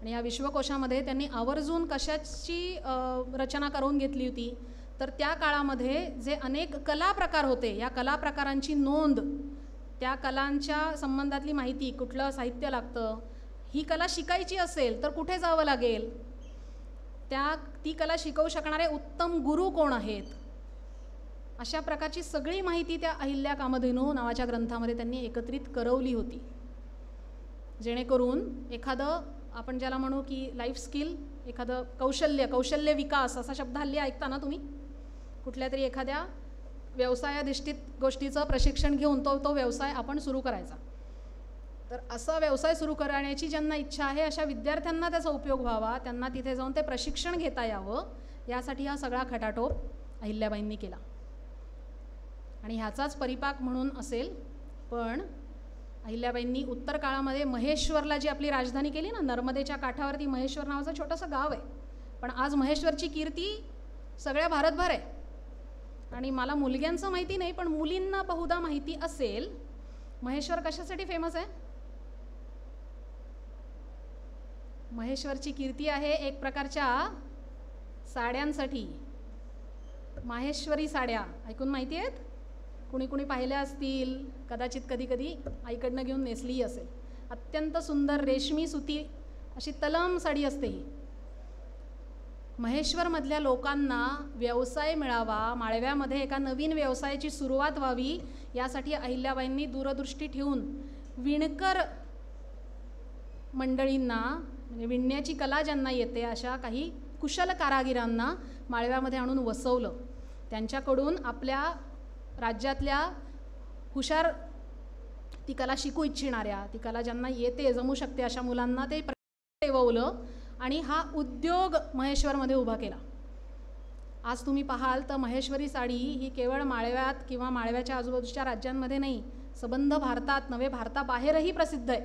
आणि या विश्वकोशामध्ये त्यांनी आवर्जून कशाची रचना करून घेतली होती, तर त्या काळामध्ये जे अनेक कला प्रकार होते या कला प्रकारांची नोंद, त्या कलांच्या संबंधातली माहिती, कुठलं साहित्य लागतं, ही कला शिकायची असेल तर कुठे जावं लागेल, ती कला शिकवू शकणारे उत्तम गुरु कोण आहेत, अशा प्रकारची सगळी माहिती त्या अहिल्या कामधेनू नावाच्या ग्रंथामध्ये त्यांनी एकत्रित करवली होती. जेणेकरून एखादं आपण ज्याला म्हणू की लाईफ स्किल, एखादं कौशल्य विकास असा शब्द हल्ली ऐकता ना तुम्ही, कुठल्या तरी एखाद्या व्यवसायाधिष्ठित गोष्टीचं प्रशिक्षण घेऊन तो व्यवसाय आपण सुरू करायचा. तर असा व्यवसाय सुरू करण्याची ज्यांना इच्छा आहे अशा विद्यार्थ्यांना त्याचा उपयोग व्हावा, त्यांना तिथे जाऊन ते प्रशिक्षण घेता यावं, यासाठी हा सगळा खटाटोप अहिल्याबाईंनी केला. आणि ह्याचाच परिपाक म्हणून असेल, पण अहिल्याबाईंनी उत्तर काळामध्ये महेश्वरला जी आपली राजधानी केली ना, नर्मदेच्या काठावरती महेश्वर नावाचं छोटंसं गाव आहे, पण आज महेश्वरची कीर्ती सगळ्या भारतभर आहे. आणि मला मुलग्यांचं माहिती नाही, पण मुलींना बहुधा माहिती असेल, महेश्वर कशासाठी फेमस आहे? महेश्वरची कीर्ती आहे एक प्रकारच्या साड्यांसाठी. माहेश्वरी साड्या ऐकून माहिती आहेत? कुणी कुणी पाहिल्या असतील, कदाचित कधी कधी आईकडनं घेऊन नेसलीही असेल. अत्यंत सुंदर रेशमी सुती अशी तलम साडी असते ही. महेश्वरमधल्या लोकांना व्यवसाय मिळावा, माळव्यामध्ये एका नवीन व्यवसायाची सुरुवात व्हावी, यासाठी अहिल्याबाईंनी दूरदृष्टी ठेवून विणकर मंडळींना, म्हणजे विणण्याची कला ज्यांना येते अशा काही कुशल कारागिरांना माळव्यामध्ये आणून वसवलं. त्यांच्याकडून आपल्या राज्यातल्या हुशार, ती कला शिकू इच्छिणाऱ्या, ती कला ज्यांना येते, जमू शकते अशा मुलांना ते ठेवलं आणि हा उद्योग महेश्वरमध्ये उभा केला. आज तुम्ही पाहाल तर महेश्वरी साडी ही केवळ माळव्यात किंवा माळव्याच्या आजूबाजूच्या राज्यांमध्ये नाही, सबंध भारतात नव्हे भारताबाहेरही प्रसिद्ध आहे.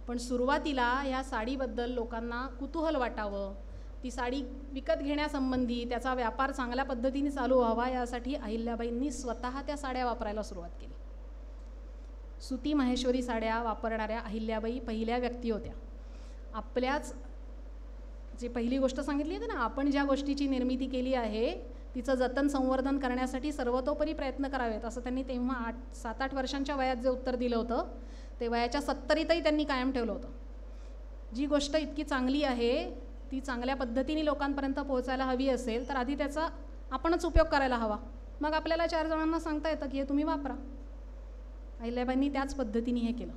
पण सुरुवातीला या साडीबद्दल लोकांना कुतूहल वाटावं, ती साडी विकत घेण्यासंबंधी त्याचा व्यापार चांगल्या पद्धतीने चालू व्हावा, यासाठी अहिल्याबाईंनी स्वतः त्या साड्या वापरायला सुरुवात केली. सुती महेश्वरी साड्या वापरणाऱ्या अहिल्याबाई पहिल्या व्यक्ती होत्या. आपल्याच जी पहिली गोष्ट सांगितली होती ना, आपण ज्या गोष्टीची निर्मिती केली आहे तिचं जतन संवर्धन करण्यासाठी सर्वतोपरी प्रयत्न करावेत, असं त्यांनी तेव्हा 7-8 वर्षांच्या वयात जे उत्तर दिलं होतं ते वयाच्या 70ीतही त्यांनी कायम ठेवलं होतं. जी गोष्ट इतकी चांगली आहे ती चांगल्या पद्धतीने लोकांपर्यंत पोहोचायला हवी असेल तर आधी त्याचा आपणच उपयोग करायला हवा, मग आपल्याला 4 जणांना सांगता येतं की हे तुम्ही वापरा. अहिल्याबाईंनी त्याच पद्धतीने हे केलं.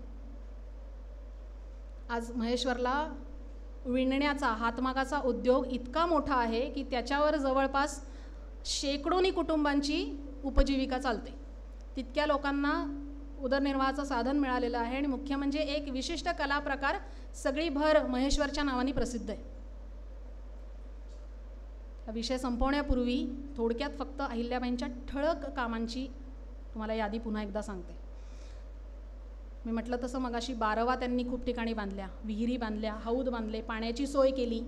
आज महेश्वरला विणण्याचा, हातमागाचा उद्योग इतका मोठा आहे की त्याच्यावर जवळपास शेकडोनी कुटुंबांची उपजीविका चालते. तितक्या लोकांना उदरनिर्वाहाचं साधन मिळालेलं आहे आणि मुख्य म्हणजे एक विशिष्ट कला प्रकार सगळी भर महेश्वरच्या नावाने प्रसिद्ध आहे. हा विषय संपवण्यापूर्वी थोडक्यात फक्त अहिल्याबाईंच्या ठळक कामांची तुम्हाला यादी पुन्हा एकदा सांगते. मी म्हटलं तसं मगाशी बारवा त्यांनी खूप ठिकाणी बांधल्या, विहिरी बांधल्या, हौद बांधले, पाण्याची सोय केली.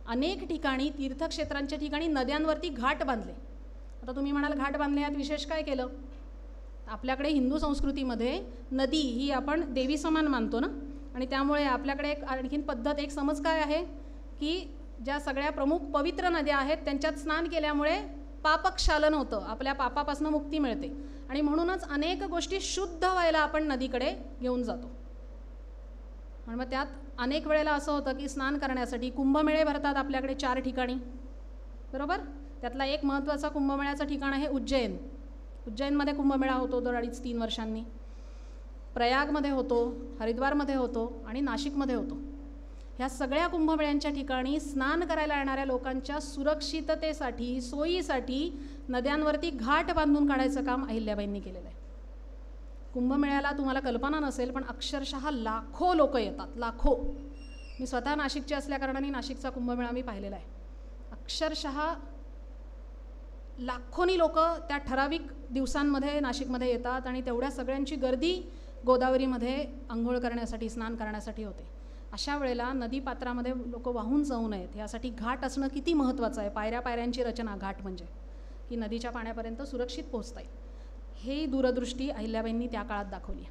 अनेक ठिकाणी तीर्थक्षेत्रांच्या ठिकाणी नद्यांवरती घाट बांधले. आता तुम्ही म्हणाल घाट बांधले यात विशेष काय केलं? आपल्याकडे हिंदू संस्कृतीमध्ये नदी ही आपण देवी समान मानतो ना, आणि त्यामुळे आपल्याकडे एक आणखीन पद्धत, एक समज काय आहे की ज्या सगळ्या प्रमुख पवित्र नद्या आहेत त्यांच्यात स्नान केल्यामुळे पापक्षालन होतं, आपल्या पापापासून मुक्ती मिळते आणि म्हणूनच अनेक गोष्टी शुद्ध व्हायला आपण नदीकडे घेऊन जातो. आणि मग त्यात अनेक वेळेला असं होतं की स्नान करण्यासाठी कुंभमेळे भरतात आपल्याकडे 4 ठिकाणी, बरोबर? त्यातला एक महत्त्वाचा कुंभमेळ्याचं ठिकाण आहे उज्जैन. उज्जैनमध्ये कुंभमेळा होतो दर 2.5-3 वर्षांनी. प्रयागमध्ये होतो, हरिद्वारमध्ये होतो आणि नाशिकमध्ये होतो. ह्या सगळ्या कुंभमेळ्यांच्या ठिकाणी स्नान करायला येणाऱ्या लोकांच्या सुरक्षिततेसाठी, सोयीसाठी नद्यांवरती घाट बांधून काढायचं काम अहिल्याबाईंनी केलेलं आहे. कुंभमेळ्याला तुम्हाला कल्पना नसेल पण अक्षरशः लाखो लोक येतात, लाखो. मी स्वतः नाशिकची असल्याकारणाने नाशिकचा कुंभमेळा मी पाहिलेला आहे. अक्षरशः लाखोनी लोक त्या ठराविक दिवसांमध्ये नाशिकमध्ये येतात आणि तेवढ्या सगळ्यांची गर्दी गोदावरीमध्ये आंघोळ करण्यासाठी, स्नान करण्यासाठी होते. अशा वेळेला नदीपात्रामध्ये लोक वाहून जाऊ नयेत यासाठी घाट असणं किती महत्त्वाचं आहे. पायऱ्या पायऱ्यांची रचना, घाट म्हणजे की नदीच्या पाण्यापर्यंत सुरक्षित पोहोचता येईल, हे दूरदृष्टी अहिल्याबाईंनी त्या काळात दाखवली.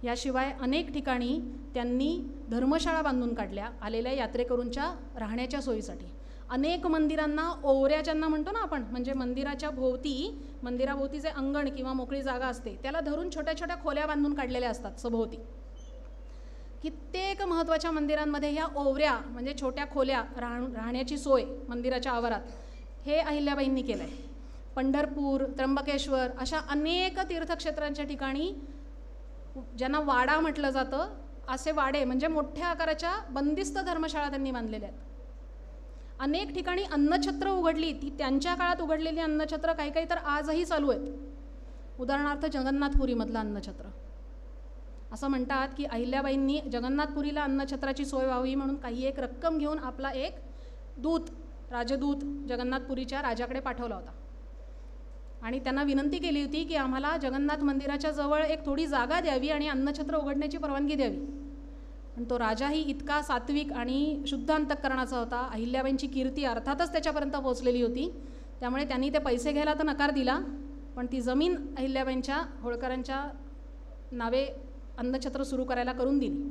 याशिवाय अनेक ठिकाणी त्यांनी धर्मशाळा बांधून काढल्या आलेल्या यात्रेकरूंच्या राहण्याच्या सोयीसाठी. अनेक मंदिरांना ओवऱ्या ज्यांना म्हणतो ना आपण, म्हणजे मंदिराच्या भोवती, मंदिराभोवती जे अंगण किंवा मोकळी जागा असते त्याला धरून छोट्या छोट्या खोल्या बांधून काढलेल्या असतात सभोवती. कित्येक महत्त्वाच्या मंदिरांमध्ये ह्या ओवऱ्या म्हणजे छोट्या खोल्या, राहण्याची सोय मंदिराच्या आवारात, हे अहिल्याबाईंनी केलं आहे. पंढरपूर, त्र्यंबकेश्वर अशा अनेक तीर्थक्षेत्रांच्या ठिकाणी ज्यांना वाडा म्हटलं जातं असे वाडे म्हणजे मोठ्या आकाराच्या बंदिस्त धर्मशाळा त्यांनी बांधलेल्या आहेत. अनेक ठिकाणी अन्नछत्र उघडली, ती त्यांच्या काळात उघडलेली अन्नछत्र काही काही तर आजही चालू आहेत. उदाहरणार्थ जगन्नाथपुरीमधलं अन्नछत्र. असं म्हणतात की अहिल्याबाईंनी जगन्नाथपुरीला अन्नछत्राची सोय व्हावी म्हणून काही एक रक्कम घेऊन आपला एक दूत, राजदूत जगन्नाथपुरीच्या राजाकडे पाठवला होता आणि त्यांना विनंती केली होती की आम्हाला जगन्नाथ मंदिराच्या जवळ एक थोडी जागा द्यावी आणि अन्नछत्र उघडण्याची परवानगी द्यावी. पण तो राजाही इतका सात्विक आणि शुद्ध अंतःकरणाचा होता, अहिल्याबाईंची कीर्ती अर्थातच त्याच्यापर्यंत पोहोचलेली होती, त्यामुळे त्यांनी ते पैसे घ्यायला तर नकार दिला, पण ती जमीन अहिल्याबाईंच्या होळकरांच्या नावे अन्नछत्र सुरू करायला करून दिली.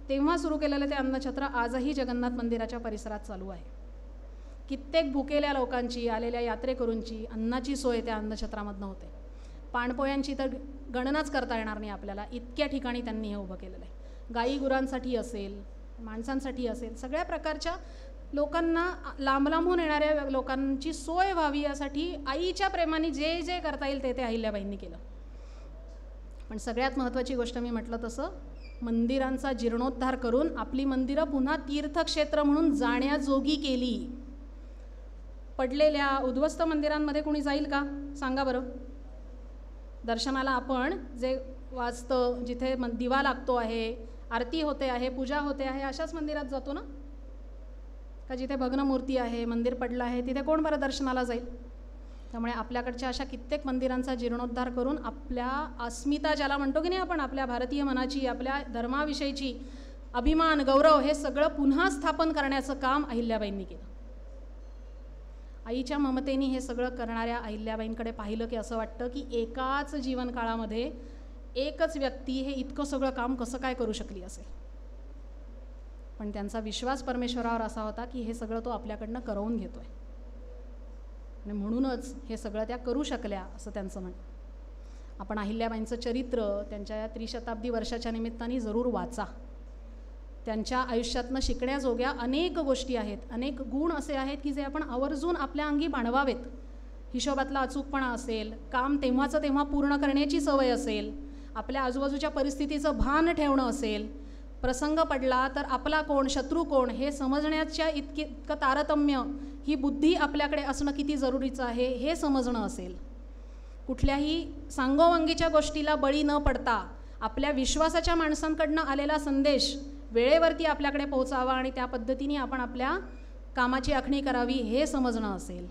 तेव्हा सुरू केलेलं ते अन्नछत्र आजही जगन्नाथ मंदिराच्या परिसरात चालू आहे. कित्येक भुकेल्या लोकांची, आलेल्या यात्रेकरूंची अन्नाची सोय त्या अन्नछत्रामधनं होते. पाणपोयांची तर गणनाच करता येणार नाही आपल्याला, इतक्या ठिकाणी त्यांनी हे उभं केलेलं आहे. गाई गुरांसाठी असेल, माणसांसाठी असेल, सगळ्या प्रकारच्या लोकांना, लांब लांबून येणाऱ्या लोकांची सोय व्हावी यासाठी आईच्या प्रेमाने जे जे करता येईल ते अहिल्याबाईंनी केलं. पण सगळ्यात महत्त्वाची गोष्ट मी म्हटलं तसं, मंदिरांचा जीर्णोद्धार करून आपली मंदिरं पुन्हा तीर्थक्षेत्र म्हणून जाण्याजोगी केली. पडलेल्या उद्ध्वस्त मंदिरांमध्ये कोणी जाईल का सांगा बरं? दर्शनाला आपण जे वाचतं, जिथे दिवा लागतो आहे, आरती होते आहे, पूजा होते आहे, अशाच मंदिरात जातो ना? का जिथे भग्न मूर्ती आहे, मंदिर पडलं आहे, तिथे कोण बरं दर्शनाला जाईल? त्यामुळे आपल्याकडच्या अशा कित्येक मंदिरांचा जीर्णोद्धार करून आपल्या अस्मिता ज्याला म्हणतो की नाही आपण, आपल्या भारतीय मनाची, आपल्या धर्माविषयीची अभिमान, गौरव हे सगळं पुन्हा स्थापन करण्याचं काम अहिल्याबाईंनी केलं. आईच्या ममतेने हे सगळं करणाऱ्या अहिल्याबाईंकडे पाहिलं की असं वाटतं की एकाच जीवनकाळामध्ये एकच व्यक्ती हे इतकं सगळं काम कसं काय करू शकली असेल. पण त्यांचा विश्वास परमेश्वरावर असा होता की हे सगळं तो आपल्याकडनं करवून घेतोय आणि म्हणूनच हे सगळं त्या करू शकल्या असं त्यांचं म्हणणं. आपण अहिल्याबाईंचं चरित्र त्यांच्या या त्रिशताब्दी वर्षाच्या निमित्ताने जरूर वाचा. त्यांच्या आयुष्यातनं शिकण्याजोग्या अनेक गोष्टी आहेत, अनेक गुण असे आहेत की जे आपण आवर्जून आपल्या अंगी बाणवावेत. हिशोबातला अचूकपणा असेल, काम तेव्हाचं तेव्हा पूर्ण करण्याची सवय असेल, आपल्या आजूबाजूच्या परिस्थितीचं भान ठेवणं असेल, प्रसंग पडला तर आपला कोण, शत्रू कोण हे समजण्याच्या इतकं तारतम्य, ही बुद्धी आपल्याकडे असणं किती जरुरीचं आहे हे समजणं असेल, कुठल्याही सांगोवंगीच्या गोष्टीला बळी न पडता आपल्या विश्वासाच्या माणसांकडनं आलेला संदेश वेळेवरती आपल्याकडे पोहोचावा आणि त्या पद्धतीने आपण आपल्या कामाची आखणी करावी हे समजणं असेल,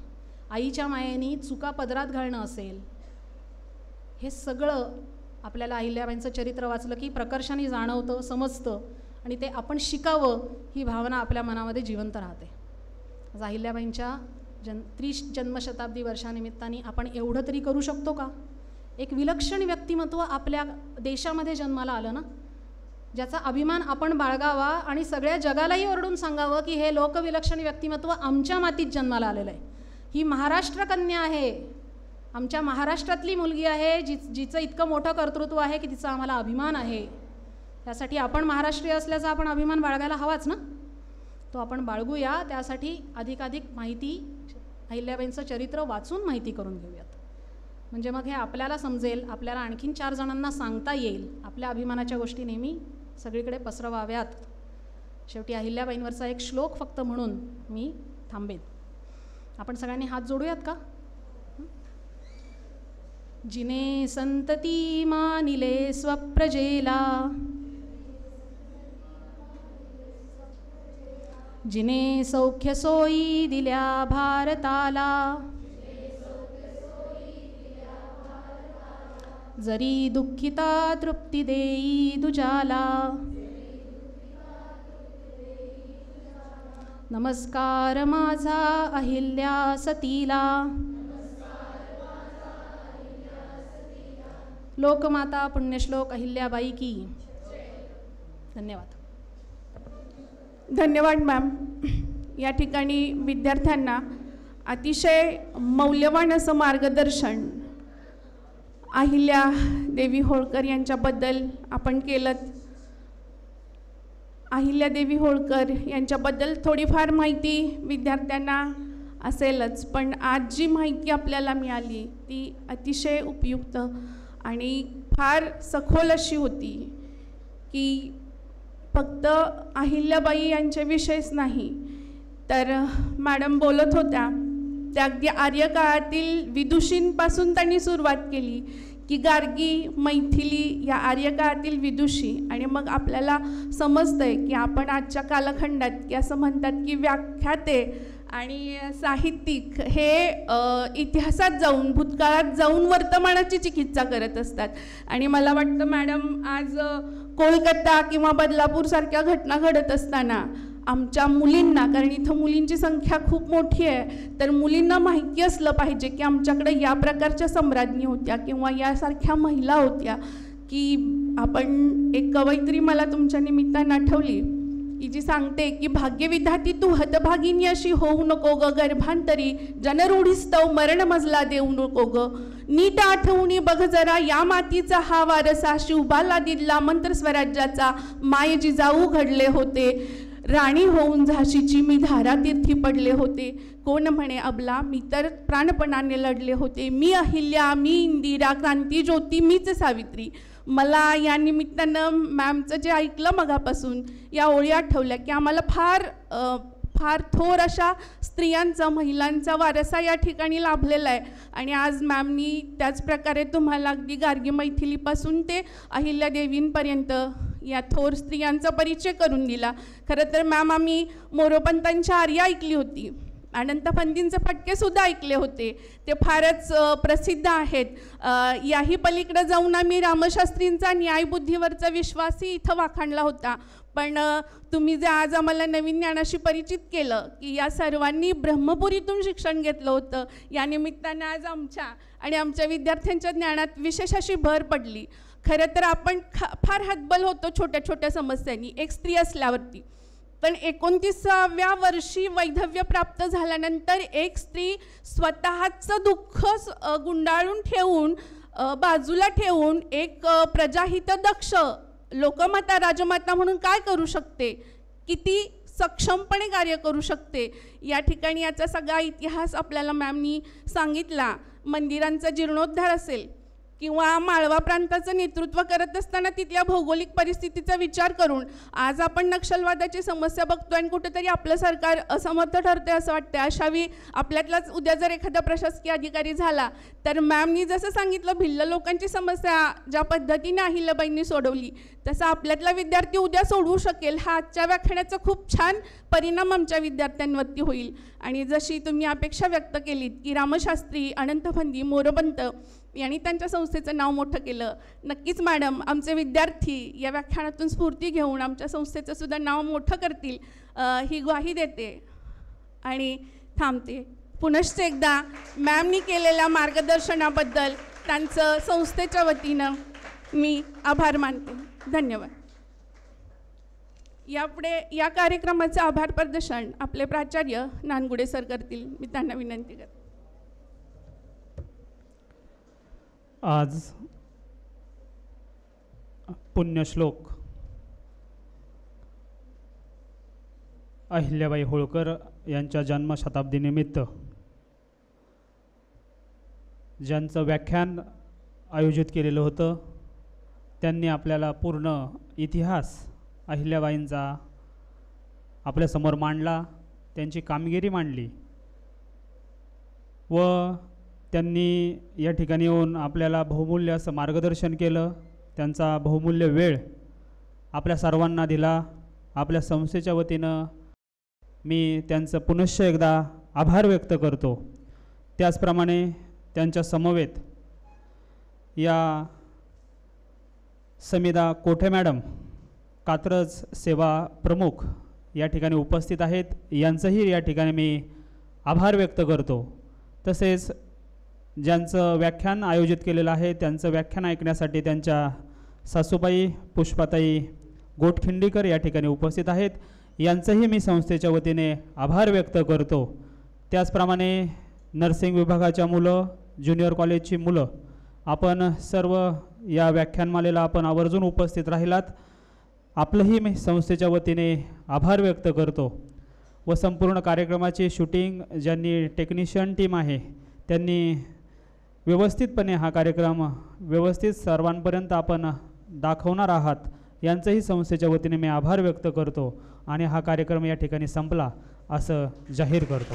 आईच्या मायेनी चुका पदरात घालणं असेल, हे सगळं आपल्याला अहिल्याबाईंचं चरित्र वाचलं की प्रकर्षाने जाणवतं, समजतं आणि ते आपण शिकावं ही भावना आपल्या मनामध्ये जिवंत राहते. आज अहिल्याबाईंच्या जन्मशताब्दी वर्षानिमित्ताने आपण एवढं तरी करू शकतो का? एक विलक्षण व्यक्तिमत्व आपल्या देशामध्ये जन्माला आलं ना, ज्याचा अभिमान आपण बाळगावा आणि सगळ्या जगालाही ओरडून सांगावं की हे लोकविलक्षण व्यक्तिमत्व आमच्या मातीत जन्माला आलेलं आहे. ही महाराष्ट्र कन्या आहे, आमच्या महाराष्ट्रातली मुलगी आहे, जिचं इतकं मोठं कर्तृत्व आहे की तिचा आम्हाला अभिमान आहे. त्यासाठी आपण महाराष्ट्रीय असल्याचा आपण अभिमान बाळगायला हवाच ना, तो आपण बाळगूया. त्यासाठी अधिकाधिक माहिती अहिल्याबाईंचं चरित्र वाचून माहिती करून घेऊयात, म्हणजे मग हे आपल्याला समजेल, आपल्याला आणखीन 4 जणांना सांगता येईल. आपल्या अभिमानाच्या गोष्टी नेहमी सगळीकडे पसरवाव्यात. शेवटी अहिल्याबाईंवरचा एक श्लोक फक्त म्हणून मी थांबेन. आपण सगळ्यांनी हात जोडूयात का? जिने संतती मानिले स्वप्रजेला, जिने सौख्य सोयी दिल्या भारताला, जरी दुःखिता तृप्ती देई दुजाला, नमस्कार माझा अहिल्या सतीला. लोकमाता पुण्यश्लोक अहिल्याबाई की. धन्यवाद. धन्यवाद मॅम. या ठिकाणी विद्यार्थ्यांना अतिशय मौल्यवान असं मार्गदर्शन अहिल्या देवी होळकर यांच्याबद्दल आपण केलं. अहिल्या देवी होळकर यांच्याबद्दल थोडीफार माहिती विद्यार्थ्यांना असेलच, पण आज जी माहिती आपल्याला मिळाली ती अतिशय उपयुक्त आणि फार सखोल अशी होती की फक्त अहिल्याबाई यांच्याविषयीच नाही तर मॅडम बोलत होत्या त्या अगदी आर्य काळातील विदुषींपासून त्यांनी सुरुवात केली की गार्गी, मैथिली या आर्य काळातील विदुषी. आणि मग आपल्याला समजतंय की आपण आजच्या कालखंडात की असं म्हणतात की व्याख्याते आणि साहित्यिक हे इतिहासात जाऊन, भूतकाळात जाऊन वर्तमानाची चिकित्सा करत असतात. आणि मला वाटतं मॅडम आज कोलकाता किंवा बदलापूरसारख्या घटना घडत असताना आमच्या मुलींना, कारण इथं मुलींची संख्या खूप मोठी आहे, तर मुलींना माहिती असलं पाहिजे की आमच्याकडे या प्रकारच्या सम्राज्ञी होत्या किंवा यासारख्या महिला होत्या. की आपण एक कवयित्री मला तुमच्या निमित्तानं आठवली की जी सांगते की भाग्यविधाती तू हतभागिनी अशी होऊ नको ग, गर्भांतरी जनरूढीस्तव मरण मजला देऊ नको ग. नीट आठवणी बघ जरा या मातीचा हा वारसा, शिवबाला दिला मंत्र स्वराज्याचा, माय जिजाऊ घडले होते, राणी होऊन झाशीची मी धारातीर्थी पडले होते. कोण म्हणे अबला, मी तर प्राणपणाने लढले होते, मी अहिल्या, मी इंदिरा, क्रांती ज्योती, मीच सावित्री. मला या निमित्तानं मॅमचं जे ऐकलं मगापासून या ओळी आठवल्या की आम्हाला फार थोर अशा स्त्रियांचा, महिलांचा वारसा या ठिकाणी लाभलेला आहे. आणि आज मॅमनी त्याच प्रकारे तुम्हाला अगदी गार्गी मैथिलीपासून ते अहिल्यादेवींपर्यंत या थोर स्त्रियांचा परिचय करून दिला. खरं तर मॅम आम्ही मोरोपंतांच्या आर्या ऐकली होती, अनंत पंथींचे फटकेसुद्धा ऐकले होते, ते फारच प्रसिद्ध आहेत. याही पलीकडे जाऊन आम्ही रामशास्त्रींचा न्यायबुद्धीवरचा विश्वासही इथं वाखाणला होता. पण तुम्ही जे आज आम्हाला नवीन ज्ञानाशी परिचित केलं की या सर्वांनी ब्रह्मपुरीतून शिक्षण घेतलं होतं, या निमित्तानं आज आमच्या आणि आमच्या विद्यार्थ्यांच्या ज्ञानात विशेष अशी भर पडली. खरं तर आपण फार हतबल होतो छोट्या छोट्या समस्यांनी एक स्त्री असल्यावरती, पण 29व्या वर्षी वैधव्य प्राप्त झाल्यानंतर एक स्त्री स्वतःचं दुःख गुंडाळून ठेवून बाजूला ठेवून एक प्रजाहित दक्ष लोकमाता राजमाता म्हणून काय करू शकते, किती सक्षमपणे कार्य करू शकते, या ठिकाणी याचा सगळा इतिहास आपल्याला मॅमनी सांगितला. मंदिरांचा जीर्णोद्धार असेल किंवा माळवा प्रांताचं नेतृत्व करत असताना तिथल्या भौगोलिक परिस्थितीचा विचार करून आज आपण नक्षलवादाची समस्या बघतो आणि कुठेतरी आपलं सरकार असमर्थ ठरते असं वाटतं. अशावेळी आपल्यातलाच उद्या जर एखादा प्रशासकीय अधिकारी झाला तर मॅमनी जसं सांगितलं भिल्ल लोकांची समस्या ज्या पद्धतीने अहिल्याबाईंनी सोडवली तसा आपल्यातला विद्यार्थी उद्या सोडवू शकेल, हा आजच्या व्याख्यानाचा खूप छान परिणाम आमच्या विद्यार्थ्यांवरती होईल. आणि जशी तुम्ही अपेक्षा व्यक्त केलीत की रामशास्त्री, अनंत पंथी, मोरोपंत यांनी त्यांच्या संस्थेचं नाव मोठं केलं, नक्कीच मॅडम आमचे विद्यार्थी या व्याख्यानातून स्फूर्ती घेऊन आमच्या संस्थेचं सुद्धा नाव मोठं करतील ही ग्वाही देते आणि थांबते. पुनश्च एकदा मॅमनी केलेल्या मार्गदर्शनाबद्दल त्यांचं संस्थेच्या वतीनं मी आभार मानते. धन्यवाद. यापुढे या कार्यक्रमाचं आभार प्रदर्शन आपले प्राचार्य नानगुडे सर करतील, मी त्यांना विनंती करते. आज पुण्यश्लोक अहिल्याबाई होळकर यांच्या जन्मशताब्दीनिमित्त ज्यांचं व्याख्यान आयोजित केलेलं होतं त्यांनी आपल्याला पूर्ण इतिहास अहिल्याबाईंचा आपल्यासमोर मांडला, त्यांची कामगिरी मांडली व त्यांनी या ठिकाणी येऊन आपल्याला बहुमूल्य असं मार्गदर्शन केलं. त्यांचा बहुमूल्य वेळ आपल्या सर्वांना दिला. आपल्या संस्थेच्या वतीनं मी त्यांचं पुनश्च एकदा आभार व्यक्त करतो. त्याचप्रमाणे त्यांच्या समवेत या समिदा कोठे मॅडम, कात्रज सेवा प्रमुख या ठिकाणी उपस्थित आहेत, यांचंही या ठिकाणी मी आभार व्यक्त करतो. तसेच ज्यांचं व्याख्यान आयोजित केलेलं आहे त्यांचं व्याख्यान ऐकण्यासाठी त्यांच्या सासूबाई पुष्पाताई गोटखिंडीकर या ठिकाणी उपस्थित आहेत, यांचंही मी संस्थेच्या वतीने आभार व्यक्त करतो. त्याचप्रमाणे नर्सिंग विभागाच्या मुलं, ज्युनियर कॉलेजची मुलं, आपण सर्व या व्याख्यानमालेला आपण आवर्जून उपस्थित राहिलात, आपलंही मी संस्थेच्या वतीने आभार व्यक्त करतो. व संपूर्ण कार्यक्रमाची शूटिंग ज्यांनी टेक्निशियन टीम आहे त्यांनी व्यवस्थितपणे हा कार्यक्रम व्यवस्थित सर्वांपर्यंत आपण दाखवणार आहात, यांचंही संस्थेच्या वतीने मी आभार व्यक्त करतो आणि हा कार्यक्रम या ठिकाणी संपला असं जाहीर करतो.